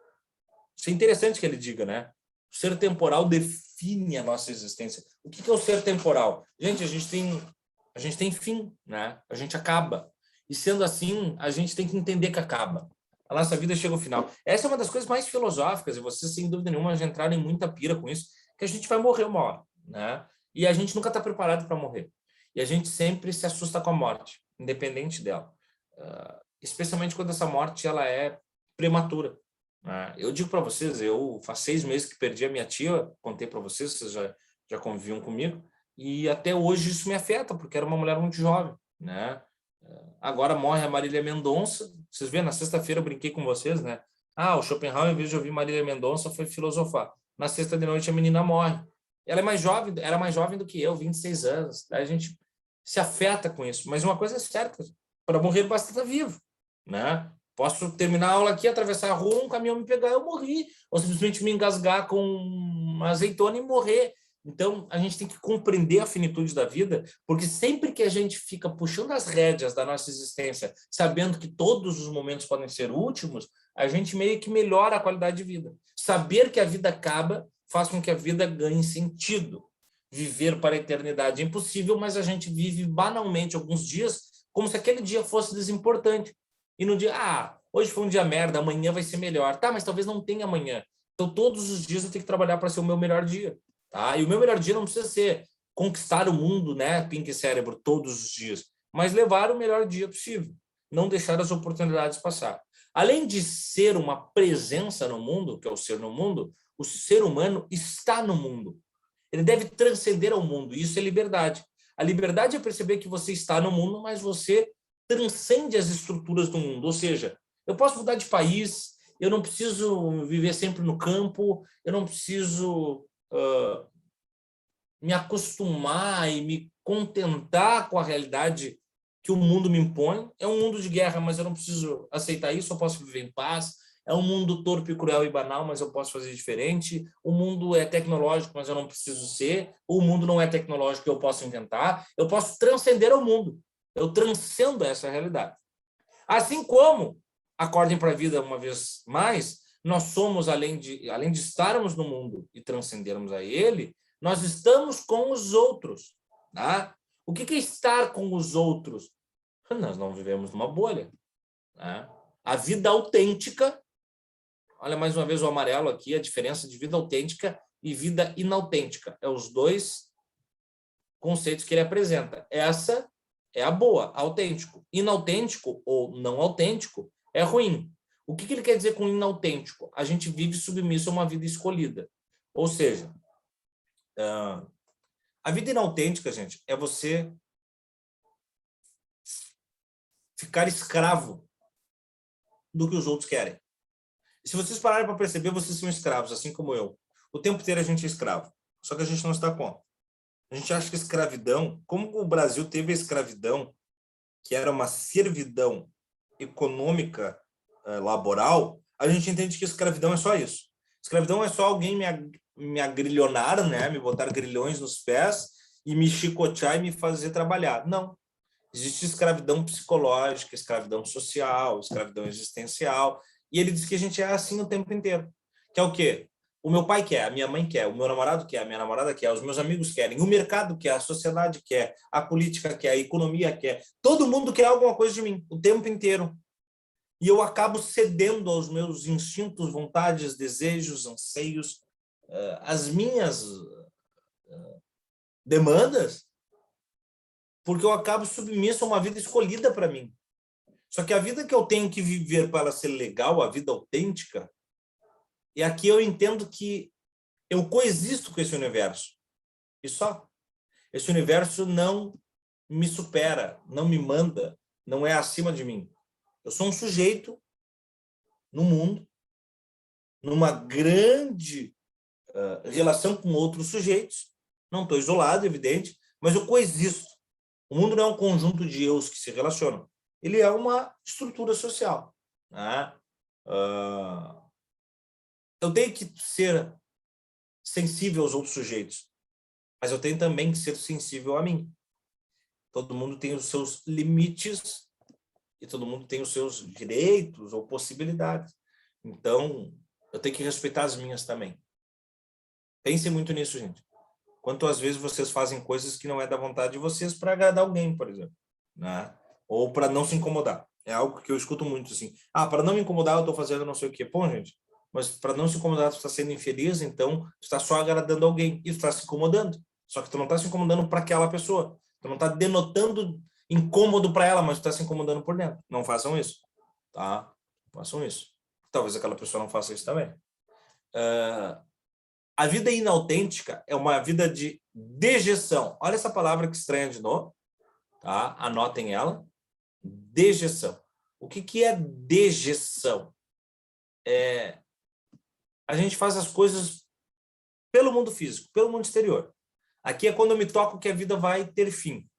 Isso é interessante que ele diga, né? O ser temporal define a nossa existência. O que é o ser temporal? Gente, a gente tem fim, né? A gente acaba. E sendo assim, a gente tem que entender que acaba. A nossa vida chega ao final. Essa é uma das coisas mais filosóficas, e vocês, sem dúvida nenhuma, já entraram em muita pira com isso, que a gente vai morrer uma hora, né? E a gente nunca está preparado para morrer. E a gente sempre se assusta com a morte, independente dela. Especialmente quando essa morte ela é prematura. Eu digo para vocês, eu faz 6 meses que perdi a minha tia, contei para vocês, vocês já conviviam comigo, e até hoje isso me afeta, porque era uma mulher muito jovem, né? Agora morre a Marília Mendonça. Vocês viram, na sexta-feira eu brinquei com vocês, né? O Schopenhauer, em vez de ouvir Marília Mendonça, foi filosofar. Na sexta de noite a menina morre. Ela é mais jovem, era mais jovem do que eu, 26 anos. Daí a gente se afeta com isso. Mas uma coisa é certa, para morrer basta estar vivo, né? Posso terminar a aula aqui, atravessar a rua, um caminhão me pegar, eu morri. Ou simplesmente me engasgar com uma azeitona e morrer. Então, a gente tem que compreender a finitude da vida, porque sempre que a gente fica puxando as rédeas da nossa existência, sabendo que todos os momentos podem ser últimos, a gente meio que melhora a qualidade de vida. Saber que a vida acaba faz com que a vida ganhe sentido. Viver para a eternidade é impossível, mas a gente vive banalmente alguns dias como se aquele dia fosse desimportante. E no dia, hoje foi um dia merda, amanhã vai ser melhor. Tá, mas talvez não tenha amanhã. Então, todos os dias eu tenho que trabalhar para ser o meu melhor dia. Tá? E o meu melhor dia não precisa ser conquistar o mundo, né, Pink Cérebro, todos os dias, mas levar o melhor dia possível, não deixar as oportunidades passar. Além de ser uma presença no mundo, que é o ser no mundo, o ser humano está no mundo. Ele deve transcender ao mundo, e isso é liberdade. A liberdade é perceber que você está no mundo, mas você transcende as estruturas do mundo. Ou seja, eu posso mudar de país, eu não preciso viver sempre no campo, eu não preciso me acostumar e me contentar com a realidade que o mundo me impõe. É um mundo de guerra, mas eu não preciso aceitar isso, eu posso viver em paz. É um mundo torpe, cruel e banal, mas eu posso fazer diferente. O mundo é tecnológico, mas eu não preciso ser. O mundo não é tecnológico, eu posso inventar. Eu posso transcender ao mundo. Eu transcendo essa realidade. Assim como, acordem para a vida uma vez mais, nós somos, além de estarmos no mundo e transcendermos a ele, nós estamos com os outros. Tá? O que é estar com os outros? Nós não vivemos numa bolha. Tá? A vida autêntica, olha mais uma vez o amarelo aqui, a diferença de vida autêntica e vida inautêntica. É os dois conceitos que ele apresenta. Essa é a boa, autêntico. Inautêntico ou não autêntico é ruim. O que ele quer dizer com inautêntico? A gente vive submisso a uma vida escolhida. Ou seja, A vida inautêntica, gente, é você ficar escravo do que os outros querem. E se vocês pararem para perceber, vocês são escravos, assim como eu. O tempo inteiro a gente é escravo, só que a gente não se dá conta. A gente acha que a escravidão, como o Brasil teve a escravidão, que era uma servidão econômica, laboral, a gente entende que a escravidão é só isso. Escravidão é só alguém me agrilhonar, né? Me botar grilhões nos pés e me chicotear e me fazer trabalhar. Não. Existe escravidão psicológica, escravidão social, escravidão existencial. E ele diz que a gente é assim o tempo inteiro. Que é o quê? O meu pai quer, a minha mãe quer, o meu namorado quer, a minha namorada quer, os meus amigos querem, o mercado quer, a sociedade quer, a política quer, a economia quer. Todo mundo quer alguma coisa de mim, o tempo inteiro. E eu acabo cedendo aos meus instintos, vontades, desejos, anseios, as minhas demandas, porque eu acabo submisso a uma vida escolhida para mim. Só que a vida que eu tenho que viver para ela ser legal, a vida autêntica, e aqui eu entendo que eu coexisto com esse universo. E só. Esse universo não me supera, não me manda, não é acima de mim. Eu sou um sujeito no mundo, numa grande relação com outros sujeitos. Não estou isolado, evidente, mas eu coexisto. O mundo não é um conjunto de eus que se relacionam. Ele é uma estrutura social. Né? Eu tenho que ser sensível aos outros sujeitos, mas eu tenho também que ser sensível a mim. Todo mundo tem os seus limites e todo mundo tem os seus direitos ou possibilidades. Então, eu tenho que respeitar as minhas também. Pensem muito nisso, gente. Quantas vezes vocês fazem coisas que não é da vontade de vocês para agradar alguém, por exemplo, né? Ou para não se incomodar. É algo que eu escuto muito assim. Para não me incomodar, eu estou fazendo não sei o quê. Pô, gente, mas para não se incomodar, tu está sendo infeliz, então tu está só agradando alguém e tu está se incomodando. Só que tu não está se incomodando para aquela pessoa. Tu não está denotando incômodo para ela, mas tu está se incomodando por dentro. Não façam isso, tá? Façam isso. Talvez aquela pessoa não faça isso também. A vida inautêntica é uma vida de dejeção. Olha essa palavra que estranha de novo, tá? Anotem ela. Dejeção. O que é dejeção? A gente faz as coisas pelo mundo físico, pelo mundo exterior. Aqui é quando eu me toco que a vida vai ter fim.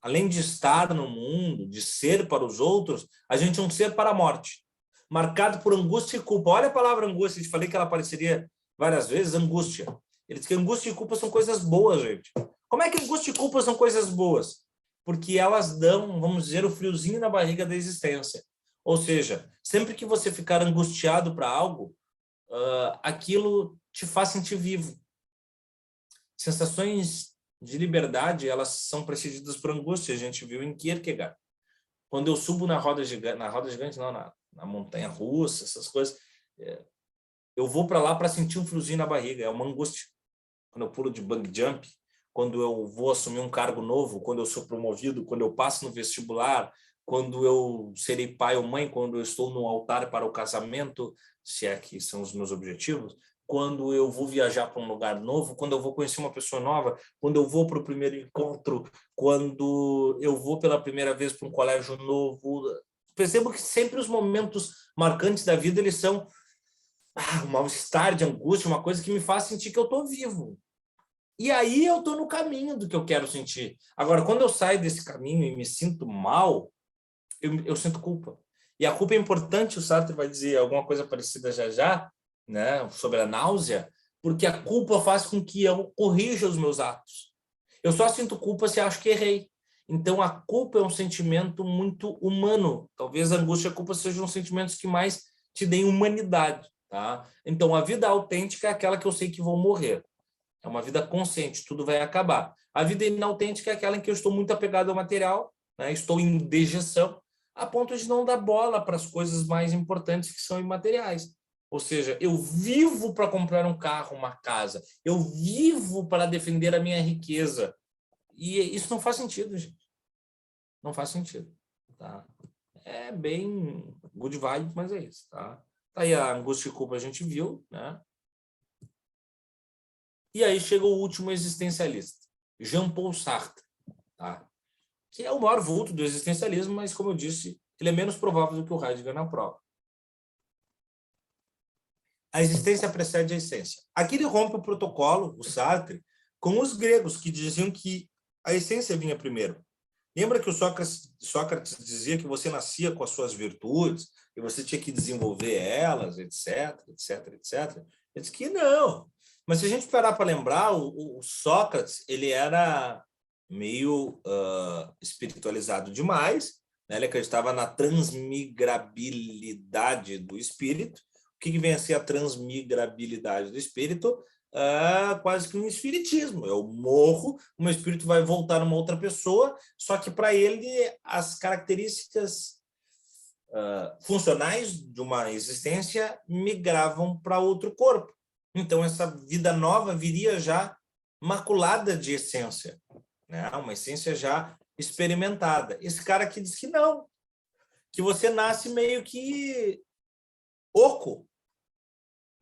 Além de estar no mundo, de ser para os outros, a gente é um ser para a morte, marcado por angústia e culpa. Olha a palavra angústia, eu te falei que ela apareceria várias vezes, angústia. Ele diz que angústia e culpa são coisas boas, gente. Como é que angústia e culpa são coisas boas? Porque elas dão, vamos dizer, o friozinho na barriga da existência. Ou seja, sempre que você ficar angustiado para algo, aquilo te faz sentir vivo. Sensações de liberdade, elas são precedidas por angústia. A gente viu em Kierkegaard. Quando eu subo na roda gigante, não, na montanha russa, essas coisas, eu vou para lá para sentir um friozinho na barriga, é uma angústia. Quando eu pulo de bungee jump, quando eu vou assumir um cargo novo, quando eu sou promovido, quando eu passo no vestibular, quando eu serei pai ou mãe, quando eu estou no altar para o casamento, se é que são os meus objetivos, quando eu vou viajar para um lugar novo, quando eu vou conhecer uma pessoa nova, quando eu vou para o primeiro encontro, quando eu vou pela primeira vez para um colégio novo. Percebo que sempre os momentos marcantes da vida, eles são um mal-estar de angústia, uma coisa que me faz sentir que eu estou vivo. E aí eu estou no caminho do que eu quero sentir. Agora, quando eu saio desse caminho e me sinto mal, eu sinto culpa. E a culpa é importante, o Sartre vai dizer alguma coisa parecida já, né, sobre a náusea, porque a culpa faz com que eu corrija os meus atos. Eu só sinto culpa se acho que errei. Então, a culpa é um sentimento muito humano. Talvez a angústia e a culpa sejam os sentimentos que mais te deem humanidade. Tá? Então, a vida autêntica é aquela que eu sei que vou morrer. É uma vida consciente, tudo vai acabar. A vida inautêntica é aquela em que eu estou muito apegado ao material, né? Estou em dejeção, a ponto de não dar bola para as coisas mais importantes que são imateriais. Ou seja, eu vivo para comprar um carro, uma casa. Eu vivo para defender a minha riqueza. E isso não faz sentido, gente. Não faz sentido. Tá? É bem good vibe, mas é isso. Tá aí a angústia e culpa a gente viu, né? E aí chega o último existencialista, Jean-Paul Sartre, tá? Que é o maior vulto do existencialismo, mas, como eu disse, ele é menos provável do que o Heidegger na prova. A existência precede a essência. Aqui ele rompe o protocolo, o Sartre, com os gregos, que diziam que a essência vinha primeiro. Lembra que o Sócrates dizia que você nascia com as suas virtudes e você tinha que desenvolver elas, etc, etc, etc? Ele disse que não. Mas se a gente parar para lembrar, o Sócrates ele era meio espiritualizado demais, né? Ele acreditava na transmigrabilidade do espírito. O que vem a ser a transmigrabilidade do espírito? Quase que um espiritismo. Eu morro, o meu espírito vai voltar numa outra pessoa, só que para ele as características funcionais de uma existência migravam para outro corpo. Então essa vida nova viria já maculada de essência, né? Uma essência já experimentada. Esse cara aqui diz que não, que você nasce meio que oco,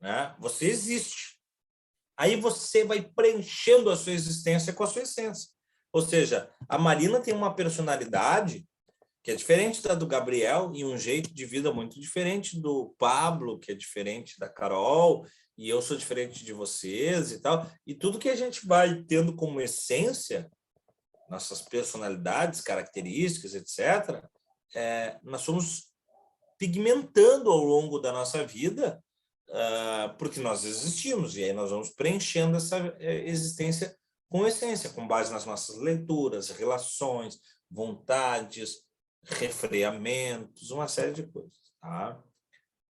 né? Você existe. Aí você vai preenchendo a sua existência com a sua essência. Ou seja, a Marina tem uma personalidade que é diferente da do Gabriel e um jeito de vida muito diferente do Pablo, que é diferente da Carol, e eu sou diferente de vocês e tal. E tudo que a gente vai tendo como essência, nossas personalidades, características, etc., nós somos pigmentando ao longo da nossa vida, porque nós existimos, e aí nós vamos preenchendo essa existência com essência, com base nas nossas leituras, relações, vontades, refreamentos, uma série de coisas.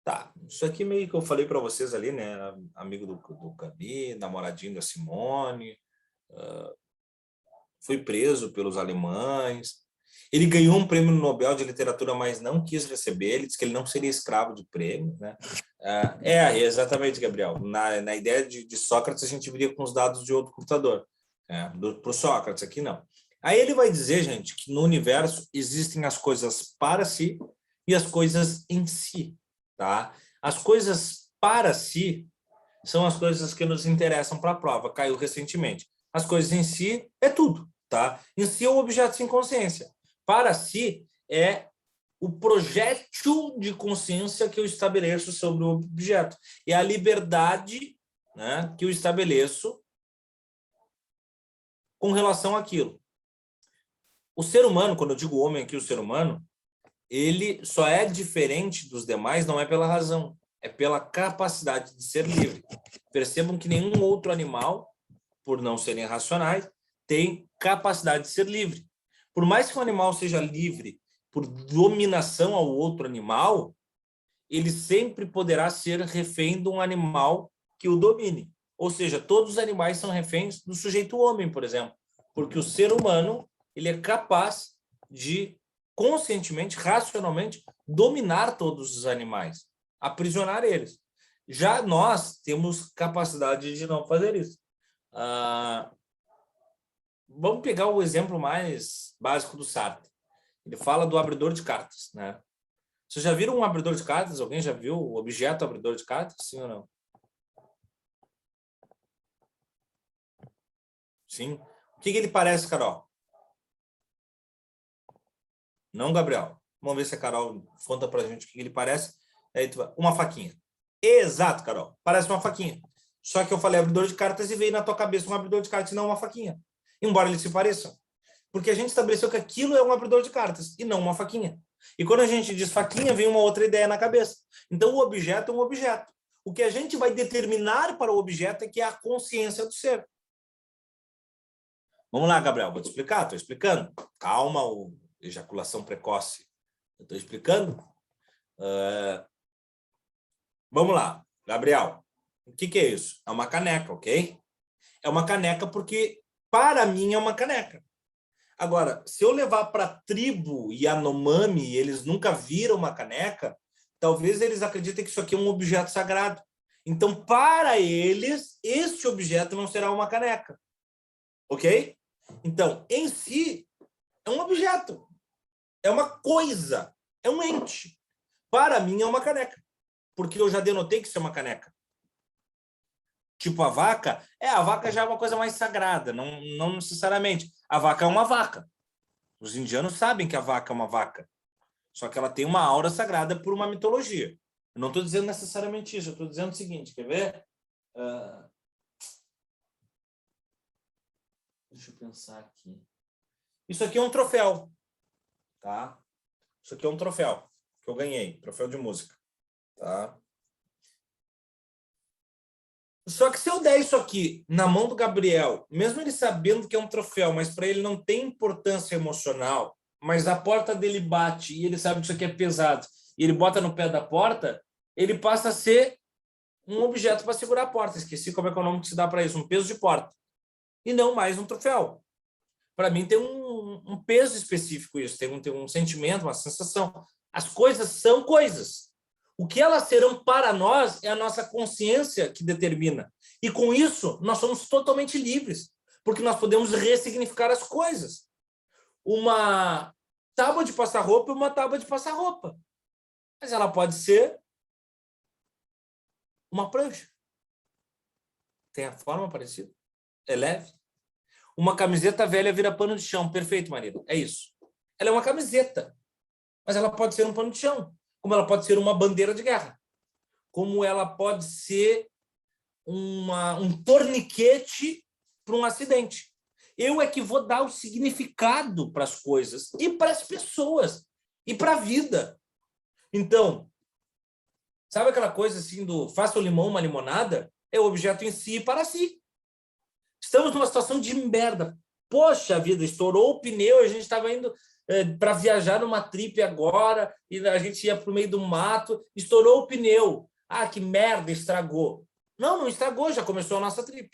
Tá, isso aqui meio que eu falei para vocês ali, né? Amigo do Gabi, namoradinho da Simone, foi preso pelos alemães. Ele ganhou um prêmio Nobel de Literatura, mas não quis receber. Ele disse que ele não seria escravo de prêmio, né? Exatamente, Gabriel. Na ideia de Sócrates, a gente viria com os dados de outro computador. Para o Sócrates, aqui não. Aí ele vai dizer, gente, que no universo existem as coisas para si e as coisas em si, tá? As coisas para si são as coisas que nos interessam para a prova. Caiu recentemente. As coisas em si é tudo, tá? Em si é o objeto sem consciência. Para si é o projétil de consciência que eu estabeleço sobre o objeto. É a liberdade, né, que eu estabeleço com relação àquilo. O ser humano, quando eu digo homem aqui, o ser humano, ele só é diferente dos demais, não é pela razão, é pela capacidade de ser livre. Percebam que nenhum outro animal, por não serem racionais, tem capacidade de ser livre. Por mais que um animal seja livre por dominação ao outro animal, ele sempre poderá ser refém de um animal que o domine. Ou seja, todos os animais são reféns do sujeito homem, por exemplo, porque o ser humano ele é capaz de conscientemente, racionalmente, dominar todos os animais, aprisionar eles. Já nós temos capacidade de não fazer isso. Vamos pegar o exemplo mais básico do Sartre. Ele fala do abridor de cartas, né? Vocês já viram um abridor de cartas? Alguém já viu o objeto abridor de cartas? Sim ou não? Sim. O que ele parece, Carol? Não, Gabriel. Vamos ver se a Carol conta pra gente o que ele parece. Uma faquinha. Exato, Carol. Parece uma faquinha. Só que eu falei abridor de cartas e veio na tua cabeça um abridor de cartas e não uma faquinha. Embora eles se pareçam. Porque a gente estabeleceu que aquilo é um abridor de cartas e não uma faquinha. E quando a gente diz faquinha, vem uma outra ideia na cabeça. Então, o objeto é um objeto. O que a gente vai determinar para o objeto é que é a consciência do ser. Vamos lá, Gabriel. Vou te explicar. Estou explicando. Calma, ejaculação precoce. Eu estou explicando. Vamos lá, Gabriel. O que é isso? É uma caneca, ok? É uma caneca porque, para mim, é uma caneca. Agora, se eu levar para a tribo Yanomami e eles nunca viram uma caneca, talvez eles acreditem que isso aqui é um objeto sagrado. Então, para eles, este objeto não será uma caneca. Ok? Então, em si, é um objeto. É uma coisa. É um ente. Para mim, é uma caneca. Porque eu já denotei que isso é uma caneca. tipo a vaca, a vaca já é uma coisa mais sagrada, não necessariamente. A vaca é uma vaca. Os indianos sabem que a vaca é uma vaca, só que ela tem uma aura sagrada por uma mitologia. Eu não estou dizendo necessariamente isso, eu estou dizendo o seguinte, quer ver? Deixa eu pensar aqui. Isso aqui é um troféu, tá? Isso aqui é um troféu que eu ganhei, troféu de música, tá? Só que se eu der isso aqui na mão do Gabriel, mesmo ele sabendo que é um troféu, mas para ele não tem importância emocional, mas a porta dele bate e ele sabe que isso aqui é pesado, e ele bota no pé da porta, ele passa a ser um objeto para segurar a porta. Esqueci como é que é o nome que se dá para isso, um peso de porta. E não mais um troféu. Para mim tem um peso específico isso, tem um sentimento, uma sensação. As coisas são coisas. O que elas serão para nós é a nossa consciência que determina. E com isso, nós somos totalmente livres, porque nós podemos ressignificar as coisas. Uma tábua de passar roupa é uma tábua de passar roupa. Mas ela pode ser uma prancha. Tem a forma parecida. É leve. Uma camiseta velha vira pano de chão. Perfeito, Marina. É isso. Ela é uma camiseta, mas ela pode ser um pano de chão. Como ela pode ser uma bandeira de guerra. Como ela pode ser um torniquete para um acidente. Eu é que vou dar o significado para as coisas e para as pessoas e para a vida. Então, sabe aquela coisa assim do faça o limão uma limonada? É o objeto em si e para si. Estamos numa situação de merda. Poxa vida, estourou o pneu, a gente estava indo para viajar numa trip agora e a gente ia para o meio do mato, estourou o pneu. Ah, que merda, estragou. Não estragou, já começou a nossa trip.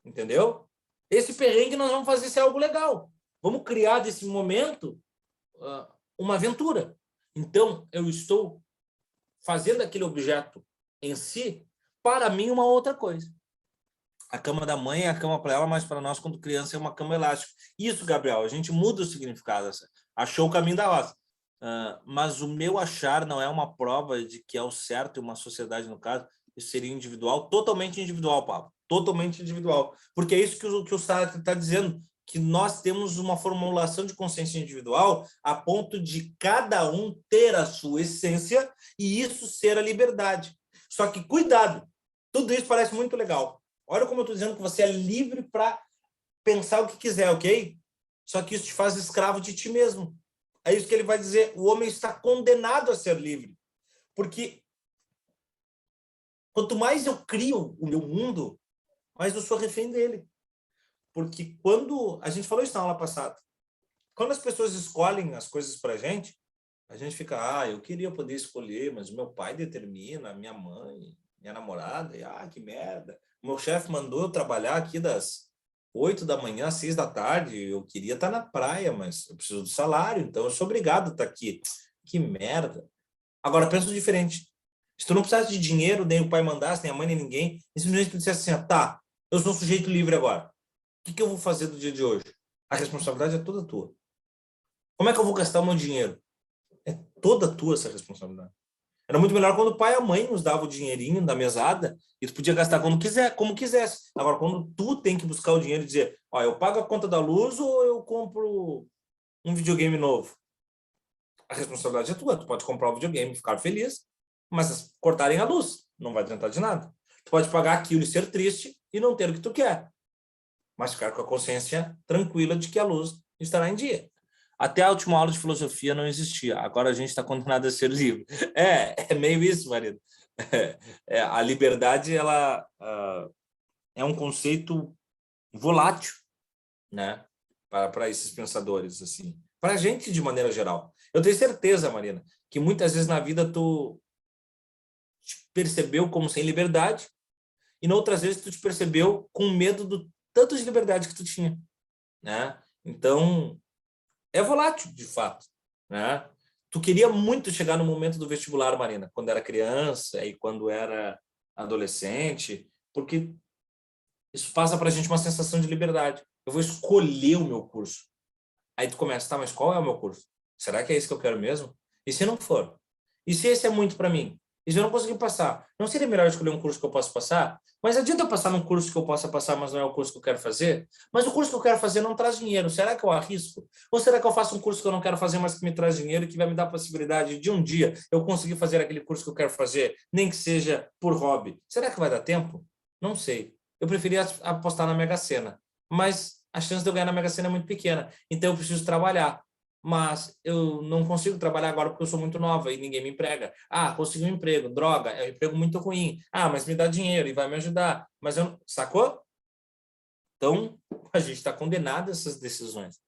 Entendeu? Esse perrengue nós vamos fazer ser algo legal. Vamos criar desse momento uma aventura. Então, eu estou fazendo aquele objeto em si, para mim, uma outra coisa. A cama da mãe é a cama para ela, mas para nós, quando criança, é uma cama elástica. Isso, Gabriel, a gente muda o significado. Achou o caminho da roça. Mas o meu achar não é uma prova de que é o certo em uma sociedade, no caso, isso seria individual, totalmente individual, Pablo. Totalmente individual. Porque é isso que o Sartre está dizendo, que nós temos uma formulação de consciência individual a ponto de cada um ter a sua essência e isso ser a liberdade. Só que, cuidado, tudo isso parece muito legal. Olha como eu estou dizendo que você é livre para pensar o que quiser, ok? Só que isso te faz escravo de ti mesmo. É isso que ele vai dizer. O homem está condenado a ser livre. Porque quanto mais eu crio o meu mundo, mais eu sou refém dele. Porque quando... A gente falou isso na aula passada. Quando as pessoas escolhem as coisas para a gente fica, eu queria poder escolher, mas o meu pai determina, minha mãe, minha namorada, que merda. O meu chefe mandou eu trabalhar aqui das 8 da manhã às 6 da tarde, eu queria estar na praia, mas eu preciso do salário, então eu sou obrigado a estar aqui. Que merda. Agora, penso diferente. Se tu não precisasse de dinheiro, nem o pai mandasse, nem a mãe, nem ninguém, e simplesmente tu dissesse assim, tá, eu sou um sujeito livre agora. O que eu vou fazer do dia de hoje? A responsabilidade é toda tua. Como é que eu vou gastar o meu dinheiro? É toda tua essa responsabilidade. Era muito melhor quando o pai e a mãe nos davam o dinheirinho da mesada e tu podia gastar quando quiser, como quisesse. Agora, quando tu tem que buscar o dinheiro e dizer, eu pago a conta da luz ou eu compro um videogame novo? A responsabilidade é tua. Tu pode comprar o videogame e ficar feliz, mas cortarem a luz não vai adiantar de nada. Tu pode pagar aquilo e ser triste e não ter o que tu quer, mas ficar com a consciência tranquila de que a luz estará em dia. Até a última aula de filosofia não existia. Agora a gente está condenado a ser livre. É meio isso, marido. A liberdade ela é um conceito volátil, né? Para esses pensadores, assim. Para a gente, de maneira geral. Eu tenho certeza, Marina, que muitas vezes na vida tu te percebeu como sem liberdade e em outras vezes tu te percebeu com medo do tanto de liberdade que tu tinha, né? Então, é volátil, de fato, né? Tu queria muito chegar no momento do vestibular, Marina, quando era criança e quando era adolescente, porque isso passa para a gente uma sensação de liberdade. Eu vou escolher o meu curso. Aí tu começa, tá, mas qual é o meu curso? Será que é isso que eu quero mesmo? E se não for? E se esse é muito para mim? E se eu não conseguir passar, não seria melhor escolher um curso que eu possa passar? Mas adianta eu passar num curso que eu possa passar, mas não é o curso que eu quero fazer? Mas o curso que eu quero fazer não traz dinheiro. Será que eu arrisco? Ou será que eu faço um curso que eu não quero fazer, mas que me traz dinheiro e que vai me dar a possibilidade de um dia eu conseguir fazer aquele curso que eu quero fazer, nem que seja por hobby? Será que vai dar tempo? Não sei. Eu preferia apostar na Mega Sena, mas a chance de eu ganhar na Mega Sena é muito pequena. Então eu preciso trabalhar. Mas eu não consigo trabalhar agora porque eu sou muito nova e ninguém me emprega. Ah, consegui um emprego, droga, é um emprego muito ruim. Ah, mas me dá dinheiro e vai me ajudar. Mas eu, sacou? Então, a gente está condenado a essas decisões.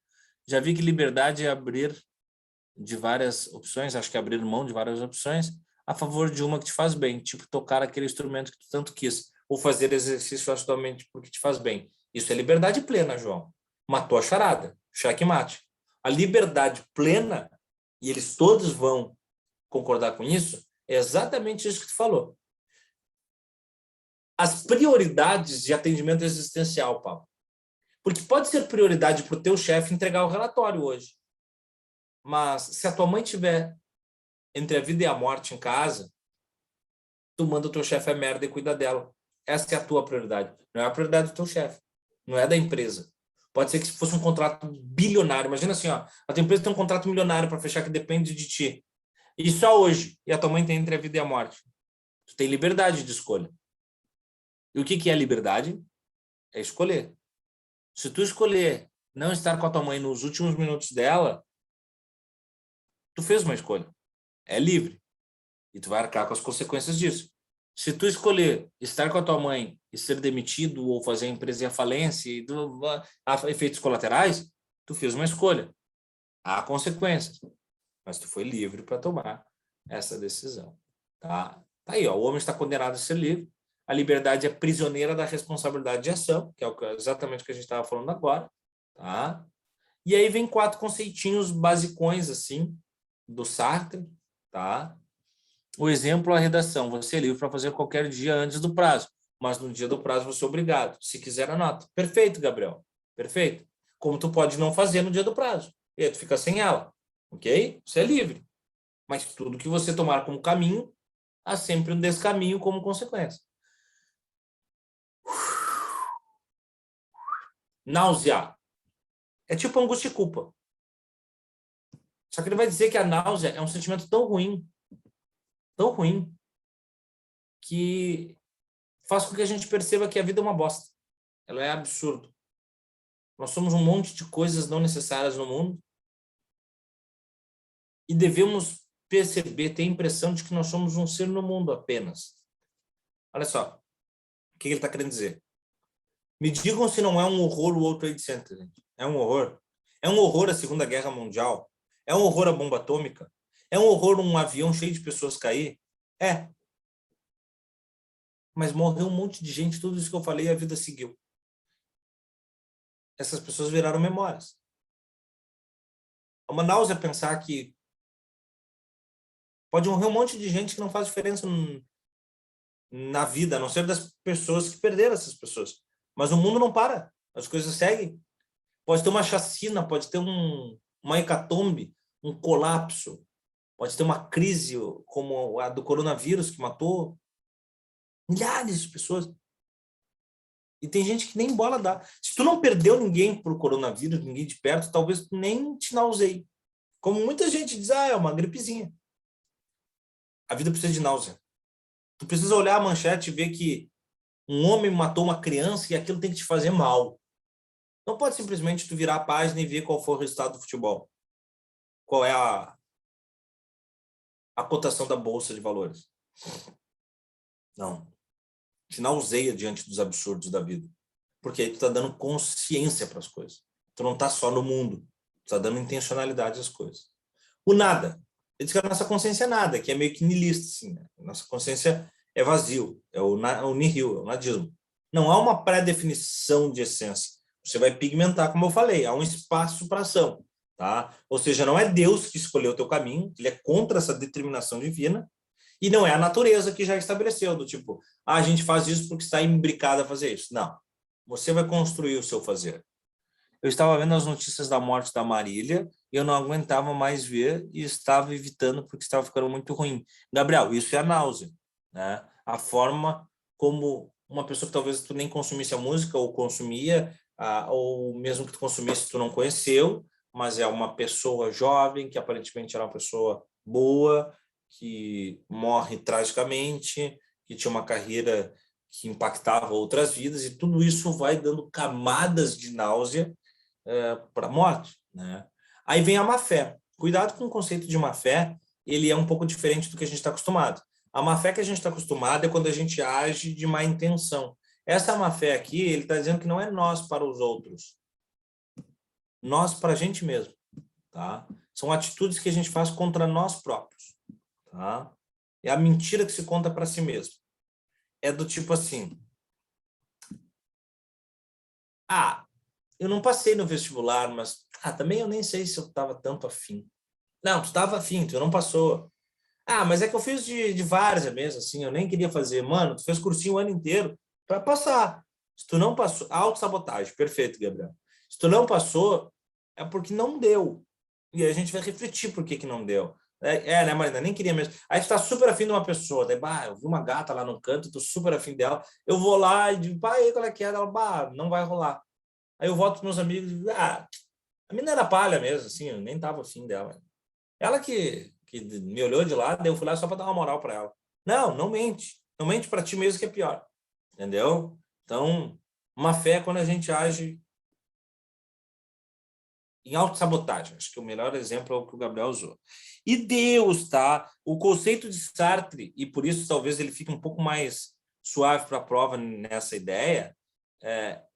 Já vi que liberdade é abrir de várias opções, acho que é abrir mão de várias opções a favor de uma que te faz bem, tipo tocar aquele instrumento que tu tanto quis, ou fazer exercício assiduamente porque te faz bem. Isso é liberdade plena, João. Matou a charada, checkmate. A liberdade plena, e eles todos vão concordar com isso, é exatamente isso que tu falou. As prioridades de atendimento existencial, Paulo. Porque pode ser prioridade para o teu chefe entregar o relatório hoje. Mas se a tua mãe tiver entre a vida e a morte em casa, tu manda o teu chefe a merda e cuida dela. Essa é a tua prioridade. Não é a prioridade do teu chefe. Não é da empresa. Pode ser que se fosse um contrato bilionário. Imagina assim, ó, a tua empresa tem um contrato milionário para fechar que depende de ti. E só hoje. E a tua mãe tem entre a vida e a morte. Tu tem liberdade de escolha. E o que é liberdade? É escolher. Se tu escolher não estar com a tua mãe nos últimos minutos dela, tu fez uma escolha. É livre. E tu vai arcar com as consequências disso. Se tu escolher estar com a tua mãe e ser demitido ou fazer a empresa ir à falência e efeitos colaterais, tu fez uma escolha. Há consequências. Mas tu foi livre para tomar essa decisão. Tá aí, ó, o homem está condenado a ser livre. A liberdade é prisioneira da responsabilidade de ação, que é exatamente o que a gente estava falando agora. Tá? E aí vem 4 conceitinhos basicões assim, do Sartre. Tá? O exemplo, a redação. Você é livre para fazer qualquer dia antes do prazo, mas no dia do prazo você é obrigado. Se quiser, anota. Perfeito, Gabriel. Perfeito. Como tu pode não fazer no dia do prazo. E aí tu fica sem ela. Ok? Você é livre. Mas tudo que você tomar como caminho, há sempre um descaminho como consequência. Náusea. É tipo angústia e culpa. Só que ele vai dizer que a náusea é um sentimento tão ruim, que faz com que a gente perceba que a vida é uma bosta. Ela é absurda. Nós somos um monte de coisas não necessárias no mundo e devemos perceber, ter a impressão de que nós somos um ser no mundo apenas. Olha só, o que ele está querendo dizer? Me digam se não é um horror o World Trade Center, gente. É um horror. É um horror a Segunda Guerra Mundial. É um horror a bomba atômica. É um horror um avião cheio de pessoas cair. É. Mas morreu um monte de gente, tudo isso que eu falei, a vida seguiu. Essas pessoas viraram memórias. É uma náusea pensar que pode morrer um monte de gente que não faz diferença na vida, a não ser das pessoas que perderam essas pessoas. Mas o mundo não para, as coisas seguem. Pode ter uma chacina, pode ter uma hecatombe, um colapso, pode ter uma crise como a do coronavírus que matou milhares de pessoas. E tem gente que nem bola dá. Se tu não perdeu ninguém por coronavírus, ninguém de perto, talvez tu nem te nauseie. Como muita gente diz, é uma gripezinha. A vida precisa de náusea. Tu precisa olhar a manchete e ver que um homem matou uma criança e aquilo tem que te fazer mal. Não pode simplesmente tu virar a página e ver qual foi o resultado do futebol. Qual é a cotação da bolsa de valores. Não. Te nauseia diante dos absurdos da vida. Porque aí tu tá dando consciência para as coisas. Tu não tá só no mundo. Tu tá dando intencionalidade às coisas. O nada. Ele diz que a nossa consciência é nada, que é meio que nihilista, assim, né? Nossa consciência é vazio, é o nihil, é o nadismo. Não há uma pré-definição de essência. Você vai pigmentar, como eu falei, há um espaço para ação, tá? Ou seja, não é Deus que escolheu o teu caminho, ele é contra essa determinação divina, e não é a natureza que já estabeleceu, do tipo, a gente faz isso porque está imbricada a fazer isso. Não. Você vai construir o seu fazer. Eu estava vendo as notícias da morte da Marília, eu não aguentava mais ver e estava evitando porque estava ficando muito ruim. Gabriel, isso é a náusea, né? A forma como uma pessoa que talvez tu nem consumisse a música ou consumia, ou mesmo que tu consumisse, tu não conheceu, mas é uma pessoa jovem que aparentemente era uma pessoa boa, que morre tragicamente, que tinha uma carreira que impactava outras vidas, e tudo isso vai dando camadas de náusea para a morte, né? Aí vem a má fé. Cuidado com o conceito de má fé, ele é um pouco diferente do que a gente está acostumado. A má fé que a gente está acostumado é quando a gente age de má intenção. Essa má fé aqui, ele está dizendo que não é nós para os outros, nós para a gente mesmo, tá? São atitudes que a gente faz contra nós próprios, tá? É a mentira que se conta para si mesmo. É do tipo assim: eu não passei no vestibular, mas também eu nem sei se eu estava tanto afim. Não, tu estava afim, tu não passou. Mas é que eu fiz de várzea mesmo, assim, eu nem queria fazer. Mano, tu fez cursinho o ano inteiro para passar. Se tu não passou, autossabotagem, perfeito, Gabriel. Se tu não passou, é porque não deu. E aí a gente vai refletir por que que não deu. Né, Marina? Nem queria mesmo. Aí tu tá super afim de uma pessoa, daí, eu vi uma gata lá no canto, tô super afim dela, eu vou lá e digo, aí, qual é que é? Ela, não vai rolar. Aí eu volto com meus amigos e digo, a menina era palha mesmo, assim, eu nem tava afim dela. Ela que me olhou de lado, daí eu fui lá só para dar uma moral para ela. Não mente. Não mente para ti mesmo que é pior. Entendeu? Então, uma fé é quando a gente age em autossabotagem. Acho que o melhor exemplo é o que o Gabriel usou. E Deus, tá? O conceito de Sartre, e por isso talvez ele fique um pouco mais suave para a prova nessa ideia,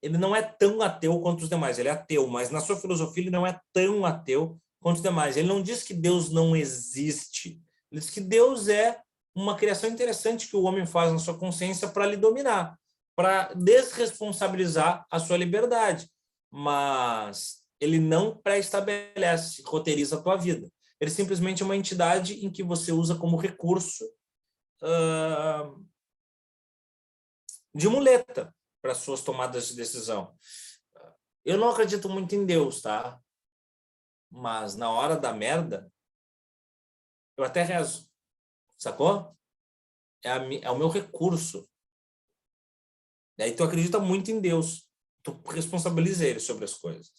ele não é tão ateu quanto os demais. Ele é ateu, mas na sua filosofia ele não é tão ateu quanto os demais. Ele não diz que Deus não existe. Ele diz que Deus é uma criação interessante que o homem faz na sua consciência para lhe dominar, para desresponsabilizar a sua liberdade. Mas ele não pré-estabelece, roteiriza a tua vida. Ele simplesmente é uma entidade em que você usa como recurso de muleta para suas tomadas de decisão. Eu não acredito muito em Deus, tá? Mas na hora da merda, eu até rezo, sacou? É o meu recurso. Daí tu acredita muito em Deus, tu responsabiliza ele sobre as coisas.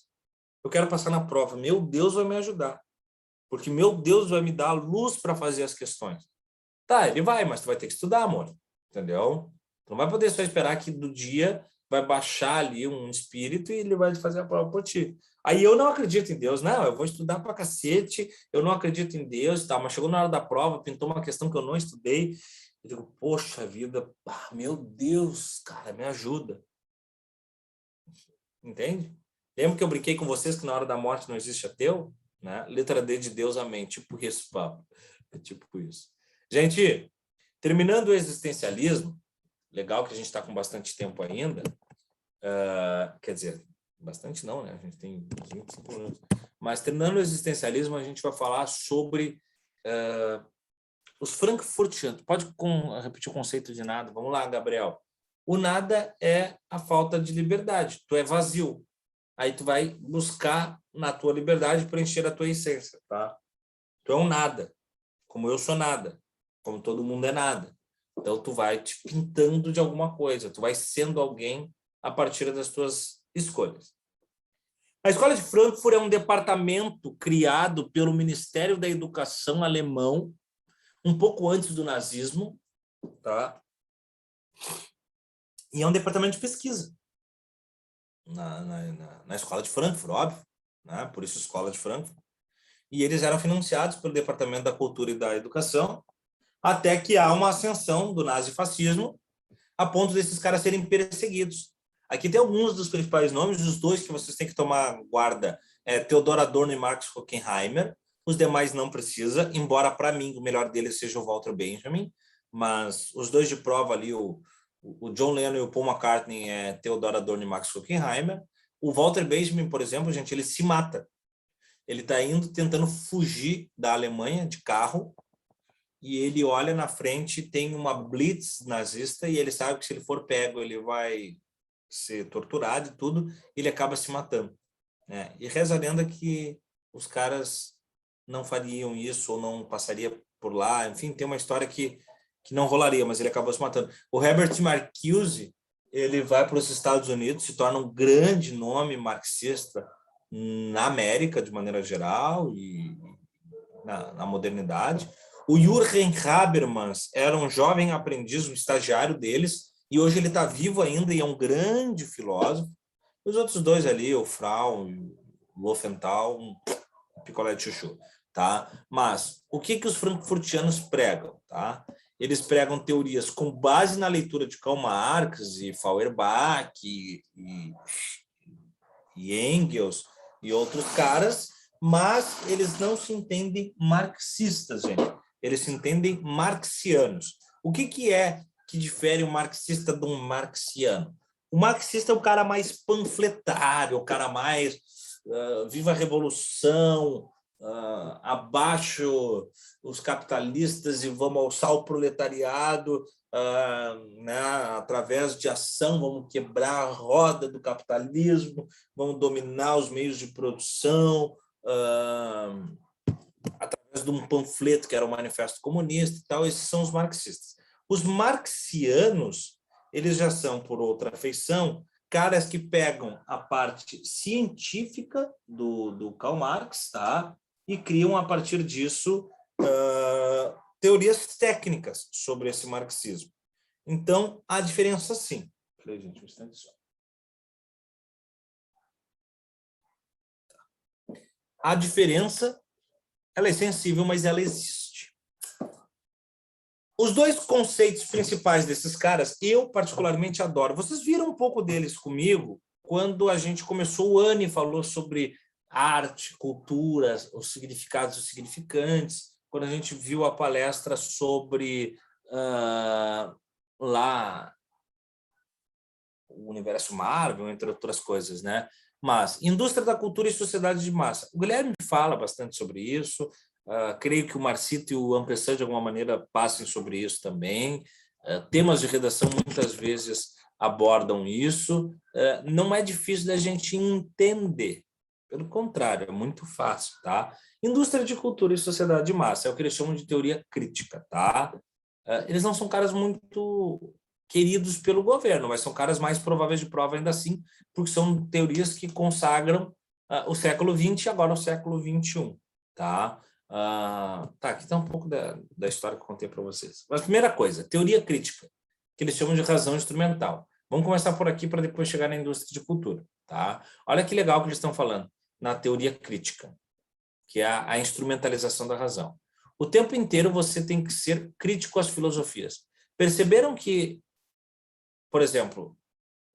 Eu quero passar na prova, meu Deus vai me ajudar, porque meu Deus vai me dar a luz para fazer as questões. Tá, ele vai, mas tu vai ter que estudar, amor, entendeu? Tu não vai poder só esperar que do dia vai baixar ali um espírito e ele vai fazer a prova por ti. Aí eu não acredito em Deus, não, eu vou estudar pra cacete, eu não acredito em Deus, tá, mas chegou na hora da prova, pintou uma questão que eu não estudei, eu digo, poxa vida, meu Deus, cara, me ajuda. Entende? Lembra que eu brinquei com vocês que na hora da morte não existe ateu? Né? Letra D de Deus, amém. Tipo isso, papo. É tipo isso. Gente, terminando o existencialismo, legal que a gente está com bastante tempo ainda, quer dizer, bastante não, né? A gente tem 25 minutos. Mas terminando o existencialismo, a gente vai falar sobre os Frankfurtianos. Pode repetir o conceito de nada? Vamos lá, Gabriel. O nada é a falta de liberdade. Tu é vazio. Aí tu vai buscar na tua liberdade preencher a tua essência, tá? Tu é um nada, como eu sou nada, como todo mundo é nada. Então tu vai te pintando de alguma coisa, tu vai sendo alguém a partir das tuas escolhas. A Escola de Frankfurt é um departamento criado pelo Ministério da Educação alemão um pouco antes do nazismo, tá? E é um departamento de pesquisa na Escola de Frankfurt, óbvio, né? Por isso Escola de Frankfurt. E eles eram financiados pelo Departamento da Cultura e da Educação, até que há uma ascensão do nazifascismo a ponto desses caras serem perseguidos. Aqui tem alguns dos principais nomes, os dois que vocês têm que tomar guarda, Theodor Adorno e Max Horkheimer. Os demais não precisa, embora para mim o melhor deles seja o Walter Benjamin, mas os dois de prova ali, o John Lennon e o Paul McCartney, Theodor Adorno e Max Horkheimer. O Walter Benjamin, por exemplo, gente, ele se mata. Ele está indo tentando fugir da Alemanha de carro e ele olha na frente, tem uma blitz nazista e ele sabe que se ele for pego, ele vai ser torturado e tudo, ele acaba se matando. Né? E reza a lenda que os caras não fariam isso ou não passaria por lá. Enfim, tem uma história que não rolaria, mas ele acabou se matando. O Herbert Marcuse, ele vai para os Estados Unidos, se torna um grande nome marxista na América, de maneira geral, e na modernidade. O Jürgen Habermas era um jovem aprendiz, um estagiário deles, e hoje ele está vivo ainda e é um grande filósofo. Os outros dois ali, o Fraum e o Lofenthal, um picolé de chuchu, tá? Mas o que os frankfurtianos pregam, tá? Eles pregam teorias com base na leitura de Karl Marx e Feuerbach e Engels e outros caras, mas eles não se entendem marxistas, gente. Eles se entendem marxianos. O que é que difere o marxista de um marxiano? O marxista é o cara mais panfletário, o cara mais viva a revolução, abaixo os capitalistas e vamos alçar o proletariado, né, através de ação, vamos quebrar a roda do capitalismo, vamos dominar os meios de produção, através de um panfleto que era o Manifesto Comunista e tal. Esses são os marxistas. Os marxianos, eles já são, por outra feição, caras que pegam a parte científica do Karl Marx, tá? E criam, a partir disso, teorias técnicas sobre esse marxismo. Então, há diferença sim. Peraí, gente, um instante só. A diferença, ela é sensível, mas ela existe. Os dois conceitos principais desses caras, eu particularmente adoro. Vocês viram um pouco deles comigo quando a gente começou o ano e falou sobre arte, cultura, os significados e os significantes, quando a gente viu a palestra sobre lá o universo Marvel, entre outras coisas, né? Mas indústria da cultura e sociedade de massa. O Guilherme fala bastante sobre isso. Creio que o Marcito e o Ampessand, de alguma maneira, passem sobre isso também. Temas de redação, muitas vezes, abordam isso. Não é difícil da gente entender. Pelo contrário, é muito fácil, tá? Indústria de cultura e sociedade de massa é o que eles chamam de teoria crítica, tá? Eles não são caras muito queridos pelo governo, mas são caras mais prováveis de prova ainda assim, porque são teorias que consagram o século XX e agora o século XXI, tá? Aqui está um pouco da história que eu contei para vocês. Mas primeira coisa, teoria crítica, que eles chamam de razão instrumental. Vamos começar por aqui para depois chegar na indústria de cultura, tá? Olha que legal que eles estão falando na teoria crítica, que é a instrumentalização da razão. O tempo inteiro você tem que ser crítico às filosofias. Perceberam que, por exemplo,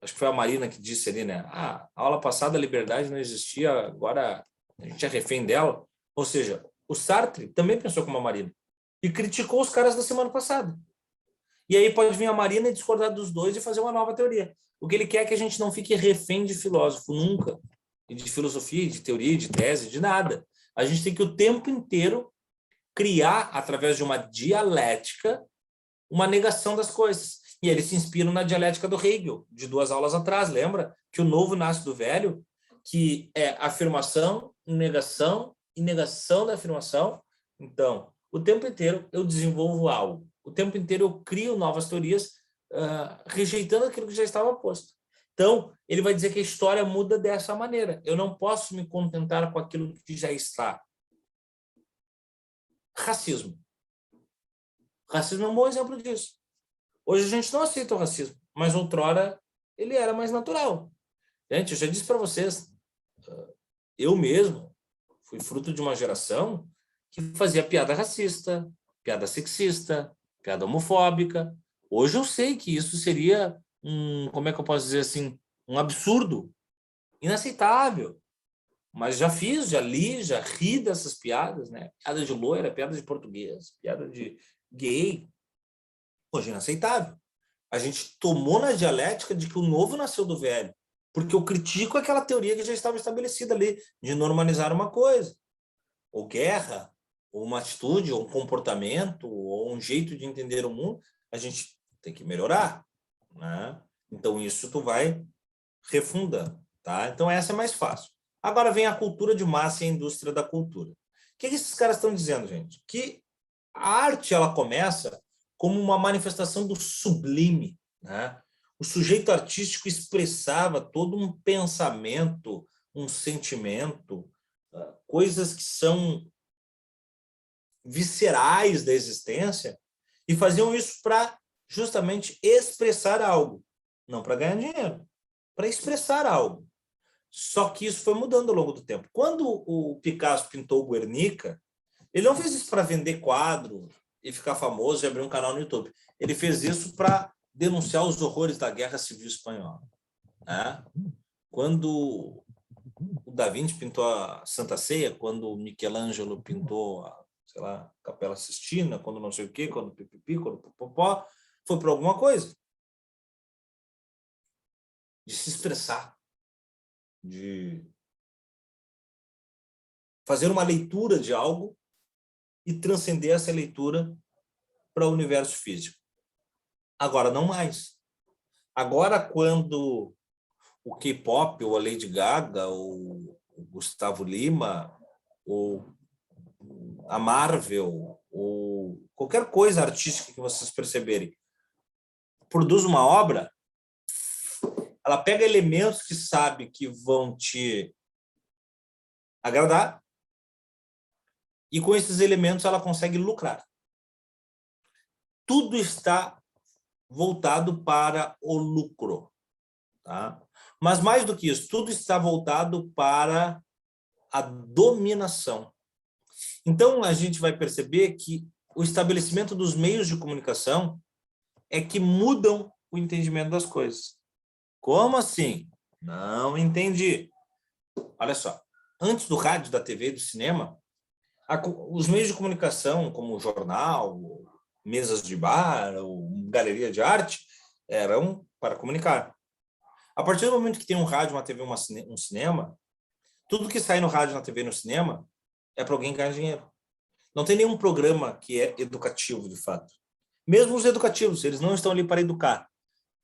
acho que foi a Marina que disse ali, né? A aula passada a liberdade não existia, agora a gente é refém dela. Ou seja, o Sartre também pensou como a Marina e criticou os caras da semana passada. E aí pode vir a Marina e discordar dos dois e fazer uma nova teoria. O que ele quer é que a gente não fique refém de filósofo, nunca. E de filosofia, de teoria, de tese, de nada. A gente tem que o tempo inteiro criar, através de uma dialética, uma negação das coisas. E eles se inspiram na dialética do Hegel, de 2 aulas atrás, lembra? Que o novo nasce do velho, que é afirmação, negação e negação da afirmação. Então, o tempo inteiro eu desenvolvo algo. O tempo inteiro eu crio novas teorias, rejeitando aquilo que já estava posto. Então, ele vai dizer que a história muda dessa maneira. Eu não posso me contentar com aquilo que já está. Racismo. Racismo é um bom exemplo disso. Hoje a gente não aceita o racismo, mas outrora ele era mais natural. Gente, eu já disse para vocês, eu mesmo fui fruto de uma geração que fazia piada racista, piada sexista, piada homofóbica. Hoje eu sei que isso seria como é que eu posso dizer assim, um absurdo, inaceitável. Mas já fiz, já li, já ri dessas piadas, né? Piada de loira, piada de português, piada de gay. Hoje é inaceitável. A gente tomou na dialética de que o novo nasceu do velho, porque eu critico aquela teoria que já estava estabelecida ali, de normalizar uma coisa, ou guerra, ou uma atitude, ou um comportamento, ou um jeito de entender o mundo, a gente tem que melhorar, né? Então, isso tu vai refundando, tá? Então, essa é mais fácil. Agora vem a cultura de massa e a indústria da cultura. O que esses caras estão dizendo, gente? Que a arte ela começa como uma manifestação do sublime, né? O sujeito artístico expressava todo um pensamento, um sentimento, coisas que são viscerais da existência, e faziam isso para justamente expressar algo, não para ganhar dinheiro, para expressar algo. Só que isso foi mudando ao longo do tempo. Quando o Picasso pintou o Guernica, ele não fez isso para vender quadro e ficar famoso e abrir um canal no YouTube. Ele fez isso para denunciar os horrores da Guerra Civil Espanhola, né? Quando o Da Vinci pintou a Santa Ceia, quando o Michelangelo pintou a, sei lá, Capela Sistina, quando não sei o quê, quando pipipi, quando popopó, foi por alguma coisa. De se expressar, de fazer uma leitura de algo e transcender essa leitura para o universo físico. Agora, não mais. Agora, quando o K-pop, ou a Lady Gaga, ou o Gustavo Lima, ou a Marvel, ou qualquer coisa artística que vocês perceberem, produz uma obra, ela pega elementos que sabe que vão te agradar, e com esses elementos ela consegue lucrar. Tudo está voltado para o lucro, tá? Mas mais do que isso, tudo está voltado para a dominação. Então a gente vai perceber que o estabelecimento dos meios de comunicação é que mudam o entendimento das coisas. Como assim? Não entendi. Olha só, antes do rádio, da TV e do cinema, os meios de comunicação, como o jornal, mesas de bar, ou galeria de arte, eram para comunicar. A partir do momento que tem um rádio, uma TV, um cinema, tudo que sai no rádio, na TV e no cinema é para alguém ganhar dinheiro. Não tem nenhum programa que é educativo, de fato. Mesmo os educativos, eles não estão ali para educar.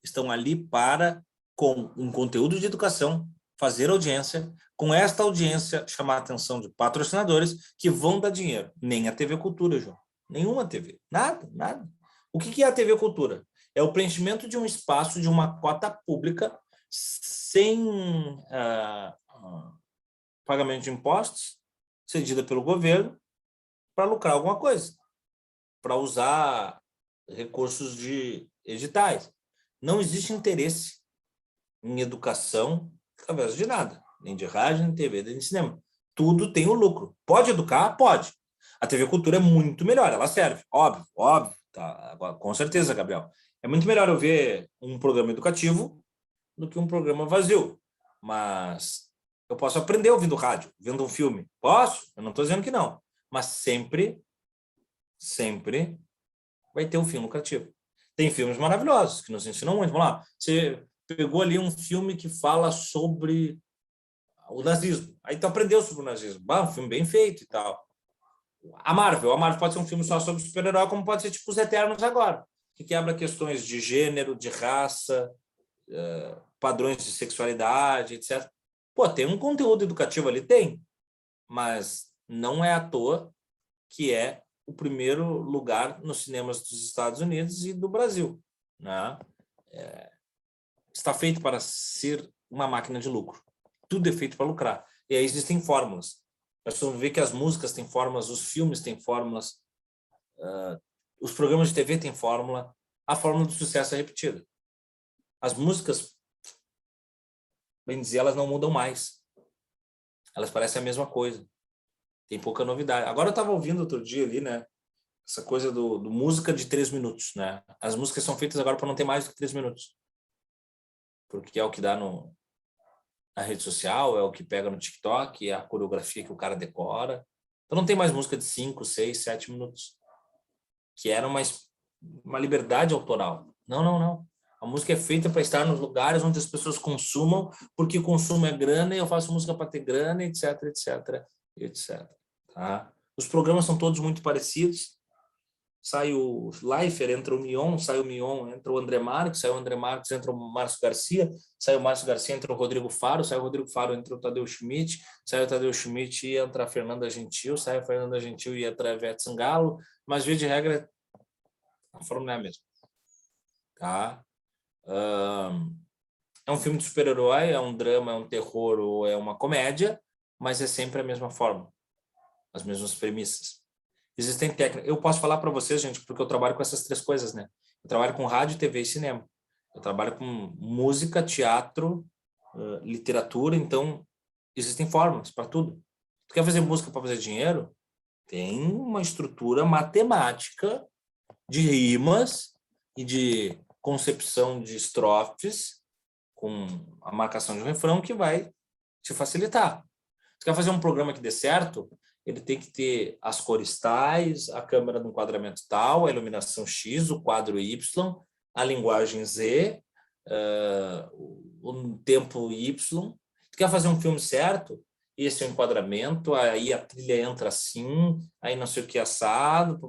Estão ali para, com um conteúdo de educação, fazer audiência, com esta audiência chamar a atenção de patrocinadores que vão dar dinheiro. Nem a TV Cultura, João. Nenhuma TV. Nada, nada. O que é a TV Cultura? É o preenchimento de um espaço, de uma cota pública, sem pagamento de impostos, cedida pelo governo, para lucrar alguma coisa, para usar recursos de editais. Não existe interesse em educação através de nada, nem de rádio, nem de TV, nem de cinema. Tudo tem o lucro. Pode educar? Pode. A TV Cultura é muito melhor, ela serve, óbvio, óbvio. Tá? Agora, com certeza, Gabriel. É muito melhor eu ver um programa educativo do que um programa vazio. Mas eu posso aprender ouvindo rádio, vendo um filme. Posso? Eu não estou dizendo que não. Mas sempre vai ter um fim lucrativo. Tem filmes maravilhosos que nos ensinam muito. Vamos lá, você pegou ali um filme que fala sobre o nazismo. Aí tu aprendeu sobre o nazismo. Um filme bem feito e tal. A Marvel pode ser um filme só sobre super-herói, como pode ser tipo Os Eternos agora, que quebra questões de gênero, de raça, padrões de sexualidade, etc. Pô, tem um conteúdo educativo ali? Tem. Mas não é à toa que é o primeiro lugar nos cinemas dos Estados Unidos e do Brasil, né? Está feito para ser uma máquina de lucro. Tudo é feito para lucrar. E aí existem fórmulas. Nós vamos ver que as músicas têm fórmulas, os filmes têm fórmulas, os programas de TV têm fórmula. A fórmula do sucesso é repetida. As músicas, bem dizer, elas não mudam mais. Elas parecem a mesma coisa. Tem pouca novidade. Agora eu estava ouvindo outro dia ali, né? Essa coisa do música de 3 minutos, né? As músicas são feitas agora para não ter mais do que 3 minutos. Porque é o que dá na rede social, é o que pega no TikTok, é a coreografia que o cara decora. Então não tem mais música de 5, 6, 7 minutos. Que era uma liberdade autoral. Não. A música é feita para estar nos lugares onde as pessoas consumam, porque o consumo é grana e eu faço música para ter grana, etc, etc, etc. Tá? Os programas são todos muito parecidos. sai o Leifert, entra o Mion, sai o Mion, entra o André Marques, sai o André Marques, entra o Márcio Garcia, sai o Márcio Garcia, entra o Rodrigo Faro, sai o Rodrigo Faro, entra o Tadeu Schmidt, sai o Tadeu Schmidt e entra a Fernanda Gentil, sai a Fernanda Gentil e entra a Ivete Sangalo, mas, via de regra, a fórmula é a mesma. Tá? É um filme de super-herói, é um drama, é um terror ou é uma comédia, mas é sempre a mesma fórmula, as mesmas premissas. Existem técnicas. Eu posso falar para vocês, gente, porque eu trabalho com essas 3 coisas, né? Eu trabalho com rádio, TV e cinema. Eu trabalho com música, teatro, literatura, então existem fórmulas para tudo. Tu quer fazer música para fazer dinheiro? Tem uma estrutura matemática de rimas e de concepção de estrofes com a marcação de um refrão que vai te facilitar. Tu quer fazer um programa que dê certo? Ele tem que ter as cores tais, a câmera no enquadramento tal, a iluminação X, o quadro Y, a linguagem Z, o tempo Y. Tu quer fazer um filme certo? Esse é o enquadramento, aí a trilha entra assim, aí não sei o que assado.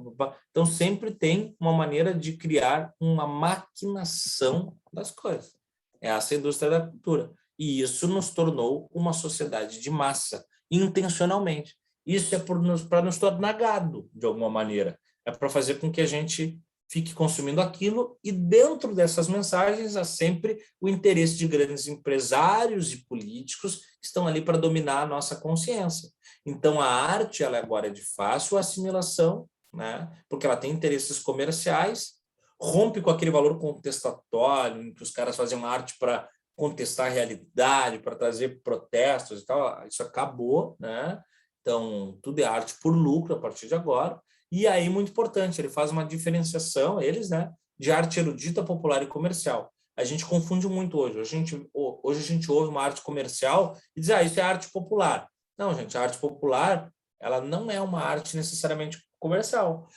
Então, sempre tem uma maneira de criar uma maquinação das coisas. Essa é a indústria da cultura. E isso nos tornou uma sociedade de massa, intencionalmente. Isso é para nos tornar gado, de alguma maneira. É para fazer com que a gente fique consumindo aquilo e dentro dessas mensagens há sempre o interesse de grandes empresários e políticos que estão ali para dominar a nossa consciência. Então, a arte ela agora é de fácil assimilação, né? Porque ela tem interesses comerciais, rompe com aquele valor contestatório, em que os caras fazem arte para contestar a realidade, para trazer protestos e tal. Isso acabou, né? Então, tudo é arte por lucro a partir de agora. E aí, muito importante, ele faz uma diferenciação, eles, né, de arte erudita, popular e comercial. A gente confunde muito hoje. Hoje a gente ouve uma arte comercial e diz, isso é arte popular. Não, gente, a arte popular, ela não é uma arte necessariamente comercial.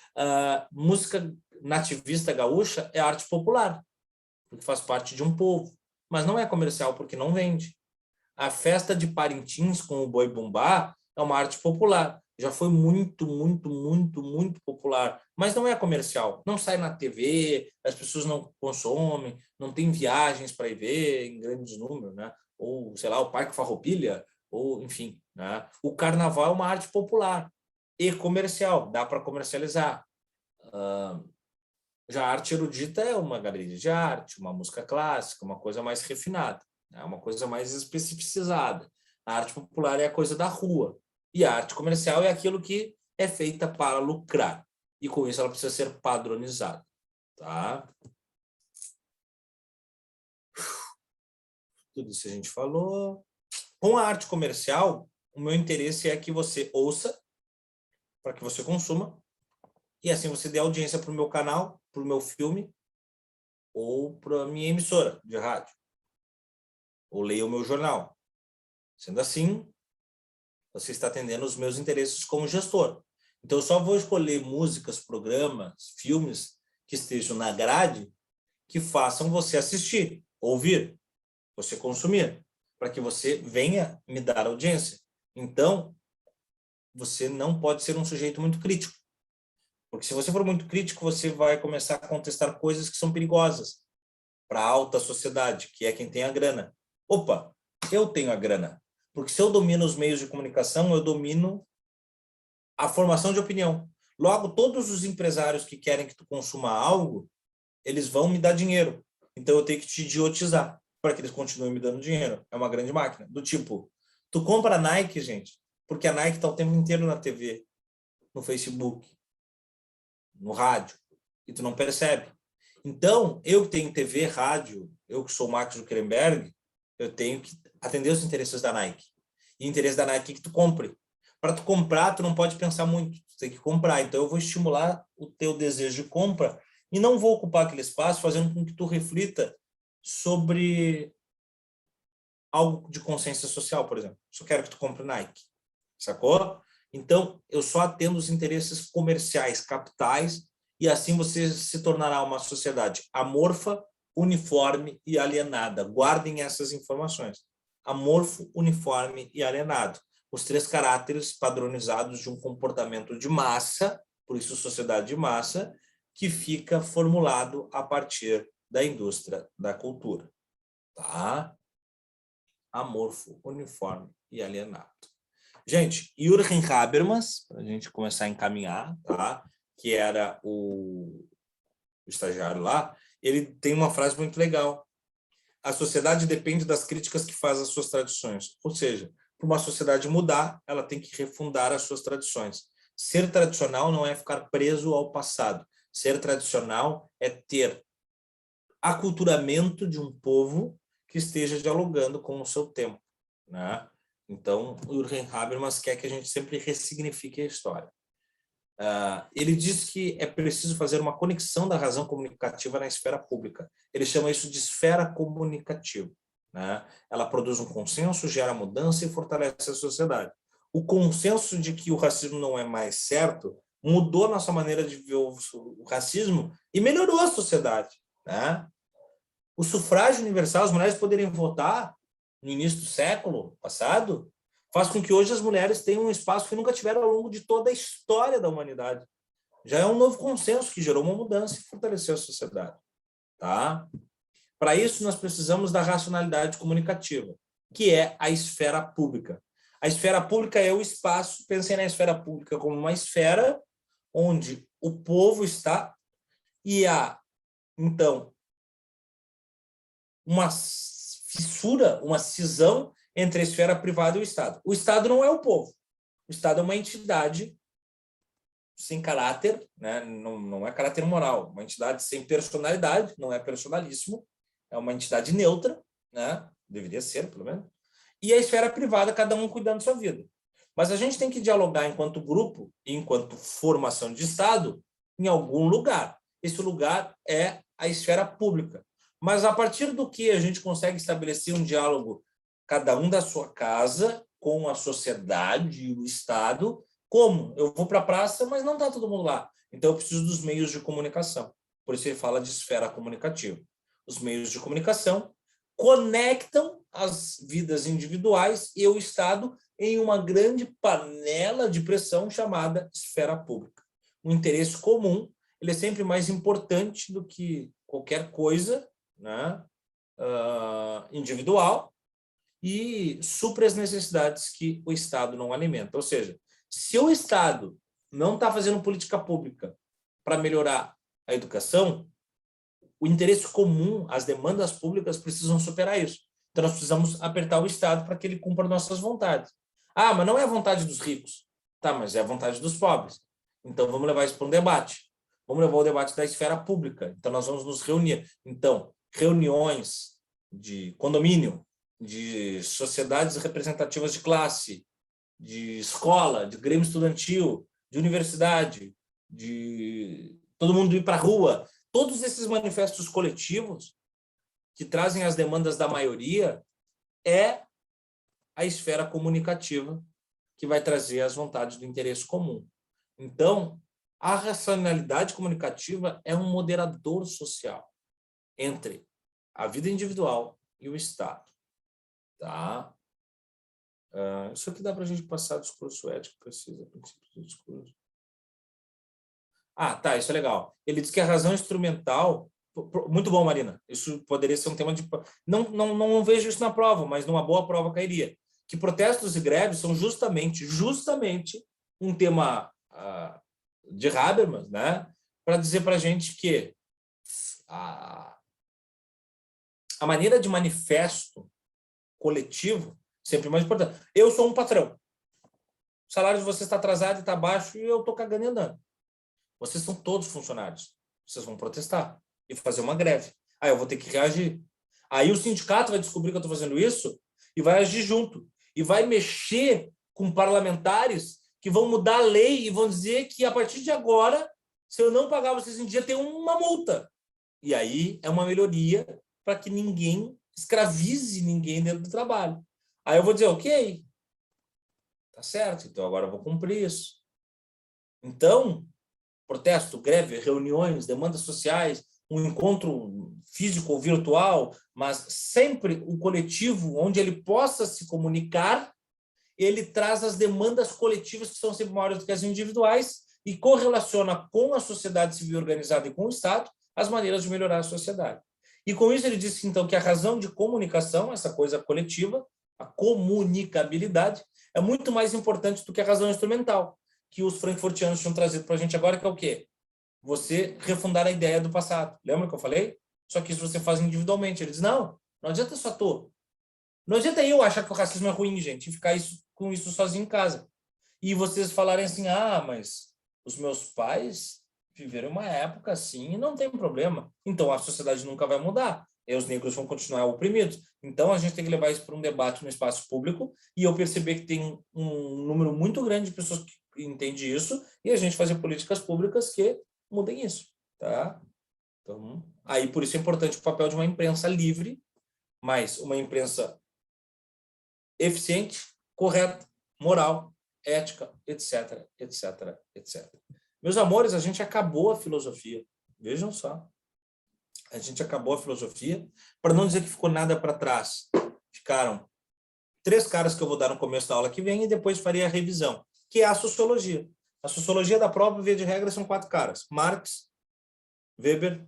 Música nativista gaúcha é arte popular, porque faz parte de um povo, mas não é comercial porque não vende. A festa de Parintins com o boi bumbá é uma arte popular. Já foi muito, muito, muito, muito popular, mas não é comercial. Não sai na TV, as pessoas não consomem, não tem viagens para ir ver em grandes números, né? Ou, sei lá, o Parque Farroupilha, ou enfim, né? O carnaval é uma arte popular e comercial, dá para comercializar. Já a arte erudita é uma galeria de arte, uma música clássica, uma coisa mais refinada, né? Uma coisa mais especificizada. A arte popular é a coisa da rua. E a arte comercial é aquilo que é feita para lucrar. E com isso ela precisa ser padronizada. Tá? Tudo isso a gente falou. Com a arte comercial, o meu interesse é que você ouça, para que você consuma, e assim você dê audiência para o meu canal, para o meu filme, ou para a minha emissora de rádio, ou leia o meu jornal. Sendo assim, você está atendendo os meus interesses como gestor. Então, eu só vou escolher músicas, programas, filmes que estejam na grade que façam você assistir, ouvir, você consumir, para que você venha me dar audiência. Então, você não pode ser um sujeito muito crítico. Porque se você for muito crítico, você vai começar a contestar coisas que são perigosas para a alta sociedade, que é quem tem a grana. Opa, eu tenho a grana. Porque se eu domino os meios de comunicação, eu domino a formação de opinião. Logo, todos os empresários que querem que tu consuma algo, eles vão me dar dinheiro. Então, eu tenho que te idiotizar para que eles continuem me dando dinheiro. É uma grande máquina. Do tipo, tu compra a Nike, gente, porque a Nike está o tempo inteiro na TV, no Facebook, no rádio, e tu não percebe. Então, eu que tenho TV, rádio, eu que sou o Max Zuckerberg, eu tenho que atender os interesses da Nike. E o interesse da Nike é que tu compre. Para tu comprar, tu não pode pensar muito, tu tem que comprar. Então, eu vou estimular o teu desejo de compra e não vou ocupar aquele espaço fazendo com que tu reflita sobre algo de consciência social, por exemplo. Só quero que tu compre Nike, sacou? Então, eu só atendo os interesses comerciais, capitais, e assim você se tornará uma sociedade amorfa, uniforme e alienada. Guardem essas informações. Amorfo, uniforme e alienado. Os 3 caráteres padronizados de um comportamento de massa Por isso, sociedade de massa, que fica formulado a partir da indústria da cultura. Tá? Amorfo, uniforme e alienado. Gente, Jürgen Habermas, para a gente começar a encaminhar, tá? Que era o estagiário lá, ele tem uma frase muito legal. A sociedade depende das críticas que faz às suas tradições. Ou seja, para uma sociedade mudar, ela tem que refundar as suas tradições. Ser tradicional não é ficar preso ao passado. Ser tradicional é ter aculturamento de um povo que esteja dialogando com o seu tempo, né? Então, o Jürgen Habermas quer que a gente sempre ressignifique a história. Ele diz que é preciso fazer uma conexão da razão comunicativa na esfera pública. Ele chama isso de esfera comunicativa, né? Ela produz um consenso, gera mudança e fortalece a sociedade. O consenso de que o racismo não é mais certo mudou nossa maneira de ver o racismo e melhorou a sociedade, né? O sufrágio universal, as mulheres poderem votar no início do século passado, faz com que hoje as mulheres tenham um espaço que nunca tiveram ao longo de toda a história da humanidade. Já é um novo consenso que gerou uma mudança e fortaleceu a sociedade. Tá? Para isso, nós precisamos da racionalidade comunicativa, que é a esfera pública. A esfera pública é o espaço, pensem na esfera pública como uma esfera onde o povo está e há, então, uma fissura, uma cisão entre a esfera privada e o Estado. O Estado não é o povo. O Estado é uma entidade sem caráter, né? Não é caráter moral, uma entidade sem personalidade, não é personalíssimo, é uma entidade neutra, né? Deveria ser, pelo menos. E a esfera privada, cada um cuidando da sua vida. Mas a gente tem que dialogar enquanto grupo, enquanto formação de Estado, em algum lugar. Esse lugar é a esfera pública. Mas a partir do que a gente consegue estabelecer um diálogo, cada um da sua casa, com a sociedade e o Estado, como? Eu vou para a praça, mas não está todo mundo lá. Então, eu preciso dos meios de comunicação. Por isso ele fala de esfera comunicativa. Os meios de comunicação conectam as vidas individuais e o Estado em uma grande panela de pressão chamada esfera pública. O interesse comum ele é sempre mais importante do que qualquer coisa, né, individual, e supre as necessidades que o Estado não alimenta. Ou seja, se o Estado não está fazendo política pública para melhorar a educação, o interesse comum, as demandas públicas precisam superar isso. Então, nós precisamos apertar o Estado para que ele cumpra nossas vontades. Ah, mas não é a vontade dos ricos. Tá, mas é a vontade dos pobres. Então, vamos levar isso para um debate. Vamos levar o debate da esfera pública. Então, nós vamos nos reunir. Então, reuniões de condomínio, de sociedades representativas de classe, de escola, de grêmio estudantil, de universidade, de todo mundo ir para a rua. Todos esses manifestos coletivos que trazem as demandas da maioria é a esfera comunicativa que vai trazer as vontades do interesse comum. Então, a racionalidade comunicativa é um moderador social entre a vida individual e o Estado. Tá? Isso aqui dá para a gente passar discurso ético, precisa, princípios do discurso. Tá, isso é legal. Ele diz que a razão instrumental... Muito bom, Marina. Isso poderia ser um tema de... Não vejo isso na prova, mas numa boa prova cairia. Que protestos e greves são justamente um tema de Habermas, né? Para dizer para a gente que a maneira de manifesto coletivo sempre mais importante. Eu sou um patrão. O salário de vocês está atrasado e está baixo e eu estou cagando e andando. Vocês são todos funcionários. Vocês vão protestar e fazer uma greve. Aí eu vou ter que reagir. Aí o sindicato vai descobrir que eu estou fazendo isso e vai agir junto. E vai mexer com parlamentares que vão mudar a lei e vão dizer que, a partir de agora, se eu não pagar vocês em dia, tem uma multa. E aí é uma melhoria para que ninguém escravize ninguém dentro do trabalho. Aí eu vou dizer, ok, tá certo, então agora eu vou cumprir isso. Então, protesto, greve, reuniões, demandas sociais, um encontro físico ou virtual, mas sempre o coletivo, onde ele possa se comunicar, ele traz as demandas coletivas que são sempre maiores do que as individuais, e correlaciona com a sociedade civil organizada e com o Estado as maneiras de melhorar a sociedade. E com isso ele disse, então, que a razão de comunicação, essa coisa coletiva, a comunicabilidade, é muito mais importante do que a razão instrumental, que os frankfurtianos tinham trazido para a gente agora, que é o quê? Você refundar a ideia do passado. Lembra que eu falei? Só que isso você faz individualmente. Ele diz, não adianta só tu. Não adianta eu achar que o racismo é ruim, gente, e ficar com isso sozinho em casa. E vocês falarem assim, mas os meus pais viveram uma época assim e não tem problema. Então a sociedade nunca vai mudar. E os negros vão continuar oprimidos. Então a gente tem que levar isso para um debate no espaço público e eu perceber que tem um número muito grande de pessoas que entendem isso e a gente fazer políticas públicas que mudem isso, tá? Então, aí por isso é importante o papel de uma imprensa livre, mas uma imprensa eficiente, correta, moral, ética, etc, etc, etc. Meus amores, a gente acabou a filosofia. Vejam só. A gente acabou a filosofia, para não dizer que ficou nada para trás. Ficaram 3 caras que eu vou dar no começo da aula que vem e depois farei a revisão, que é a sociologia. A sociologia da prova, via de regra, são 4 caras. Marx, Weber,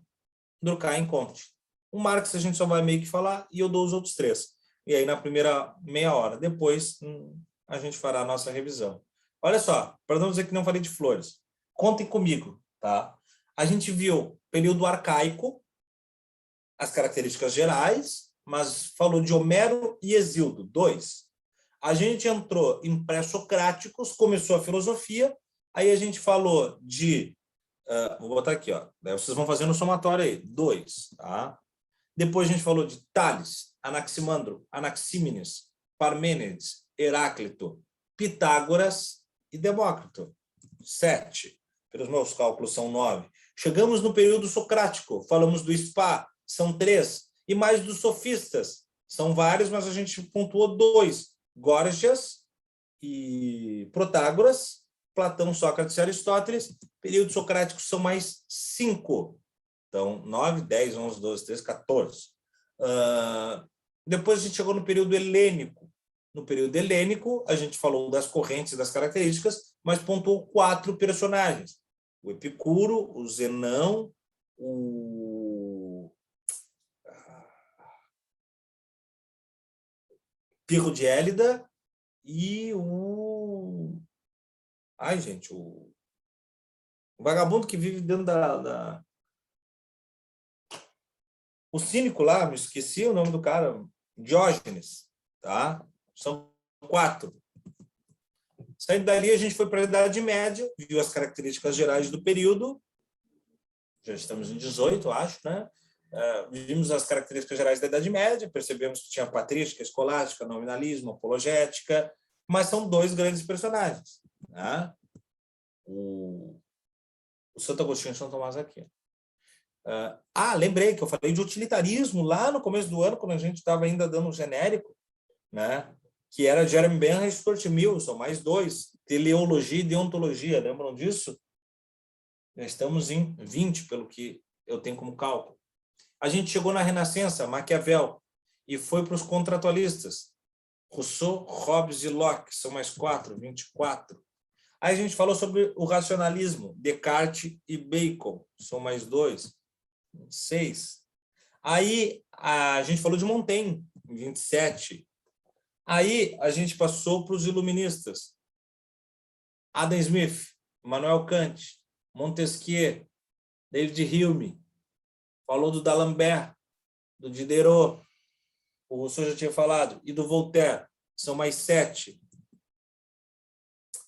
Durkheim e Comte. O Marx a gente só vai meio que falar e eu dou os outros 3. E aí na primeira meia hora. Depois a gente fará a nossa revisão. Olha só, para não dizer que não falei de flores. Contem comigo, tá? A gente viu período arcaico, as características gerais, mas falou de Homero e Hesíodo, 2. A gente entrou em pré-socráticos, começou a filosofia, aí a gente falou de... vou botar aqui, ó. Daí vocês vão fazendo o somatório aí. 2, tá? Depois a gente falou de Tales, Anaximandro, Anaxímenes, Parmênides, Heráclito, Pitágoras e Demócrito. 7. Pelos meus cálculos são 9. Chegamos no período socrático, falamos do Spa, são 3. E mais dos sofistas, são vários, mas a gente pontuou 2. Górgias e Protágoras, Platão, Sócrates e Aristóteles. Período socrático são mais 5. Então, 9, 10, 11, 12, 13, 14. Depois a gente chegou no período helênico. No período helênico, a gente falou das correntes e das características, mas pontuou 4 personagens. O Epicuro, o Zenão, o Pirro de Élida e o... Ai, gente, o vagabundo que vive dentro da... O cínico lá, me esqueci o nome do cara, Diógenes, tá? São 4. Saindo dali, a gente foi para a Idade Média, viu as características gerais do período, já estamos em 18, acho, né? Vimos as características gerais da Idade Média, percebemos que tinha patrística, escolástica, nominalismo, apologética, mas são 2 grandes personagens, né? O Santo Agostinho e São Tomás aqui. Lembrei que eu falei de utilitarismo lá no começo do ano, quando a gente estava ainda dando um genérico, né? Que era Jeremy Bentham e Stuart Mill, são mais 2, teleologia e deontologia, lembram disso? Já estamos em 20, pelo que eu tenho como cálculo. A gente chegou na Renascença, Maquiavel, e foi para os contratualistas. Rousseau, Hobbes e Locke, são mais 4, 24. Aí a gente falou sobre o racionalismo, Descartes e Bacon, são mais 2, 6. Aí a gente falou de Montaigne, 27. Aí a gente passou para os iluministas. Adam Smith, Immanuel Kant, Montesquieu, David Hume. Falou do D'Alembert, do Diderot, o Rousseau já tinha falado, e do Voltaire. São mais 7.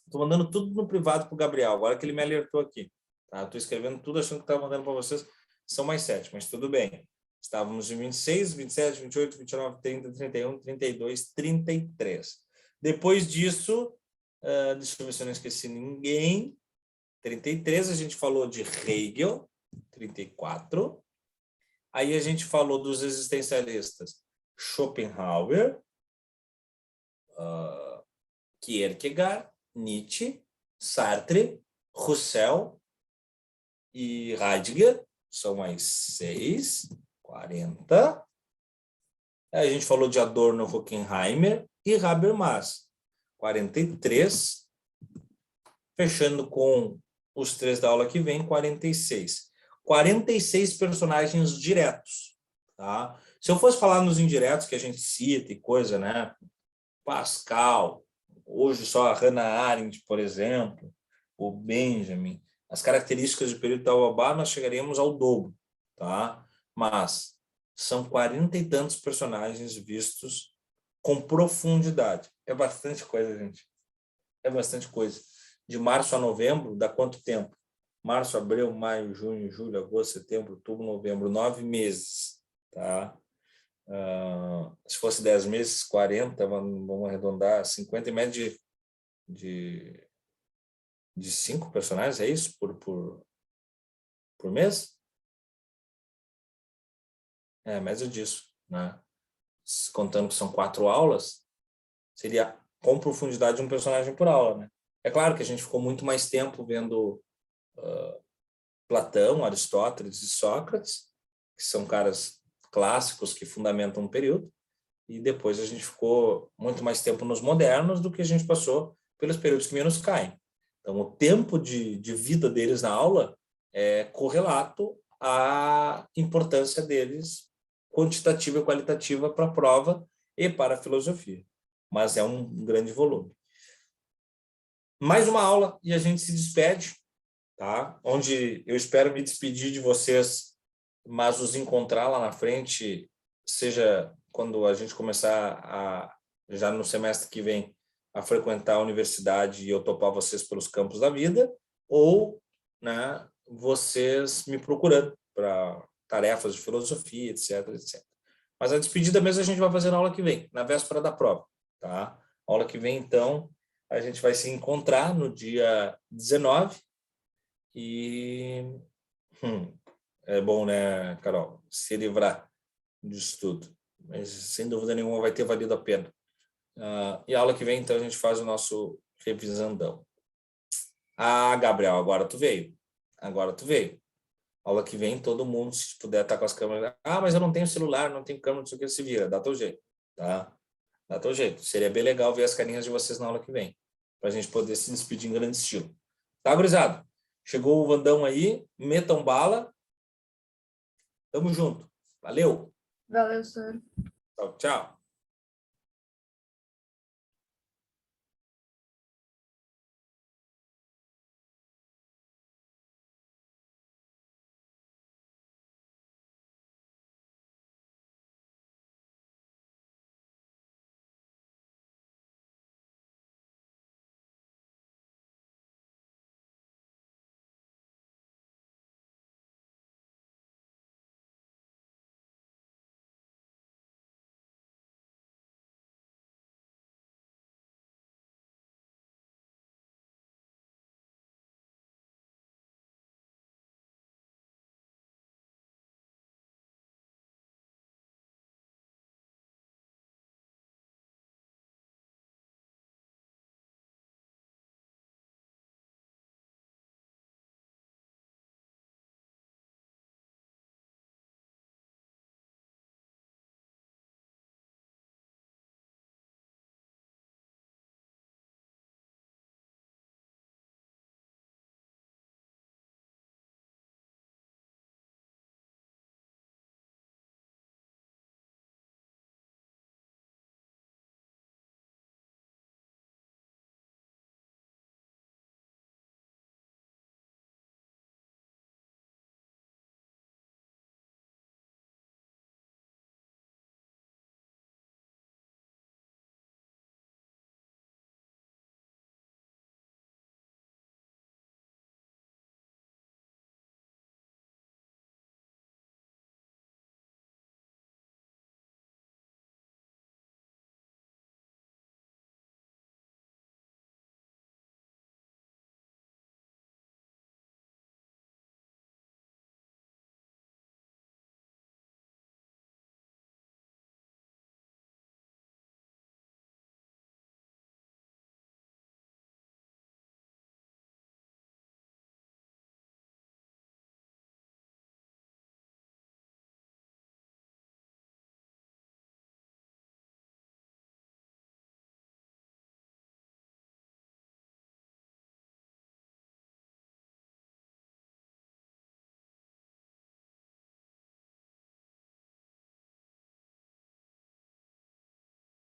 Estou mandando tudo no privado para o Gabriel, agora que ele me alertou aqui. Estou escrevendo tudo achando que estava mandando para vocês. São mais 7, mas tudo bem. Estávamos em 26, 27, 28, 29, 30, 31, 32, 33. Depois disso, deixa eu ver se eu não esqueci ninguém. 33, a gente falou de Hegel, 34. Aí a gente falou dos existencialistas Schopenhauer, Kierkegaard, Nietzsche, Sartre, Husserl e Heidegger, são mais 6, 40. Aí a gente falou de Adorno, Horkheimer e Habermas, 43. Fechando com os 3 da aula que vem, 46. 46 personagens diretos, tá? Se eu fosse falar nos indiretos que a gente cita e coisa, né? Pascal, hoje só a Hannah Arendt, por exemplo, o Benjamin, as características de período Taubá, nós chegaríamos ao dobro, tá? Mas são 40 e tantos personagens vistos com profundidade. É bastante coisa, gente. É bastante coisa. De março a novembro, dá quanto tempo? Março, abril, maio, junho, julho, agosto, setembro, outubro, novembro, 9 meses, tá? Se fosse 10 meses, 40, vamos arredondar, 50 em média de 5 personagens, é isso? Por mês? É, média disso, né? Contando que são 4 aulas, seria com profundidade um personagem por aula, né? É claro que a gente ficou muito mais tempo vendo Platão, Aristóteles e Sócrates, que são caras clássicos que fundamentam um período, e depois a gente ficou muito mais tempo nos modernos do que a gente passou pelos períodos que menos caem. Então, o tempo de vida deles na aula é correlato à importância deles quantitativa e qualitativa para a prova e para a filosofia. Mas é um grande volume. Mais uma aula e a gente se despede, tá? Onde eu espero me despedir de vocês, mas os encontrar lá na frente, seja quando a gente começar já no semestre que vem, a frequentar a universidade e eu topar vocês pelos campos da vida, ou, né, vocês me procurando para tarefas de filosofia, etc, etc. Mas a despedida mesmo a gente vai fazer na aula que vem, na véspera da prova, tá? A aula que vem, então, a gente vai se encontrar no dia 19 e é bom, né, Carol, se livrar disso tudo. Mas, sem dúvida nenhuma, vai ter valido a pena. E a aula que vem, então, a gente faz o nosso revisandão. Gabriel, agora tu veio. Agora tu veio. Aula que vem, todo mundo, se puder estar com as câmeras. Mas eu não tenho celular, não tenho câmera, não sei o que, se vira. Dá teu jeito, tá? Dá teu jeito. Seria bem legal ver as carinhas de vocês na aula que vem, para a gente poder se despedir em grande estilo. Tá, gurizada? Chegou o Vandão aí, metam bala. Tamo junto. Valeu. Valeu, senhor. Tchau, tchau.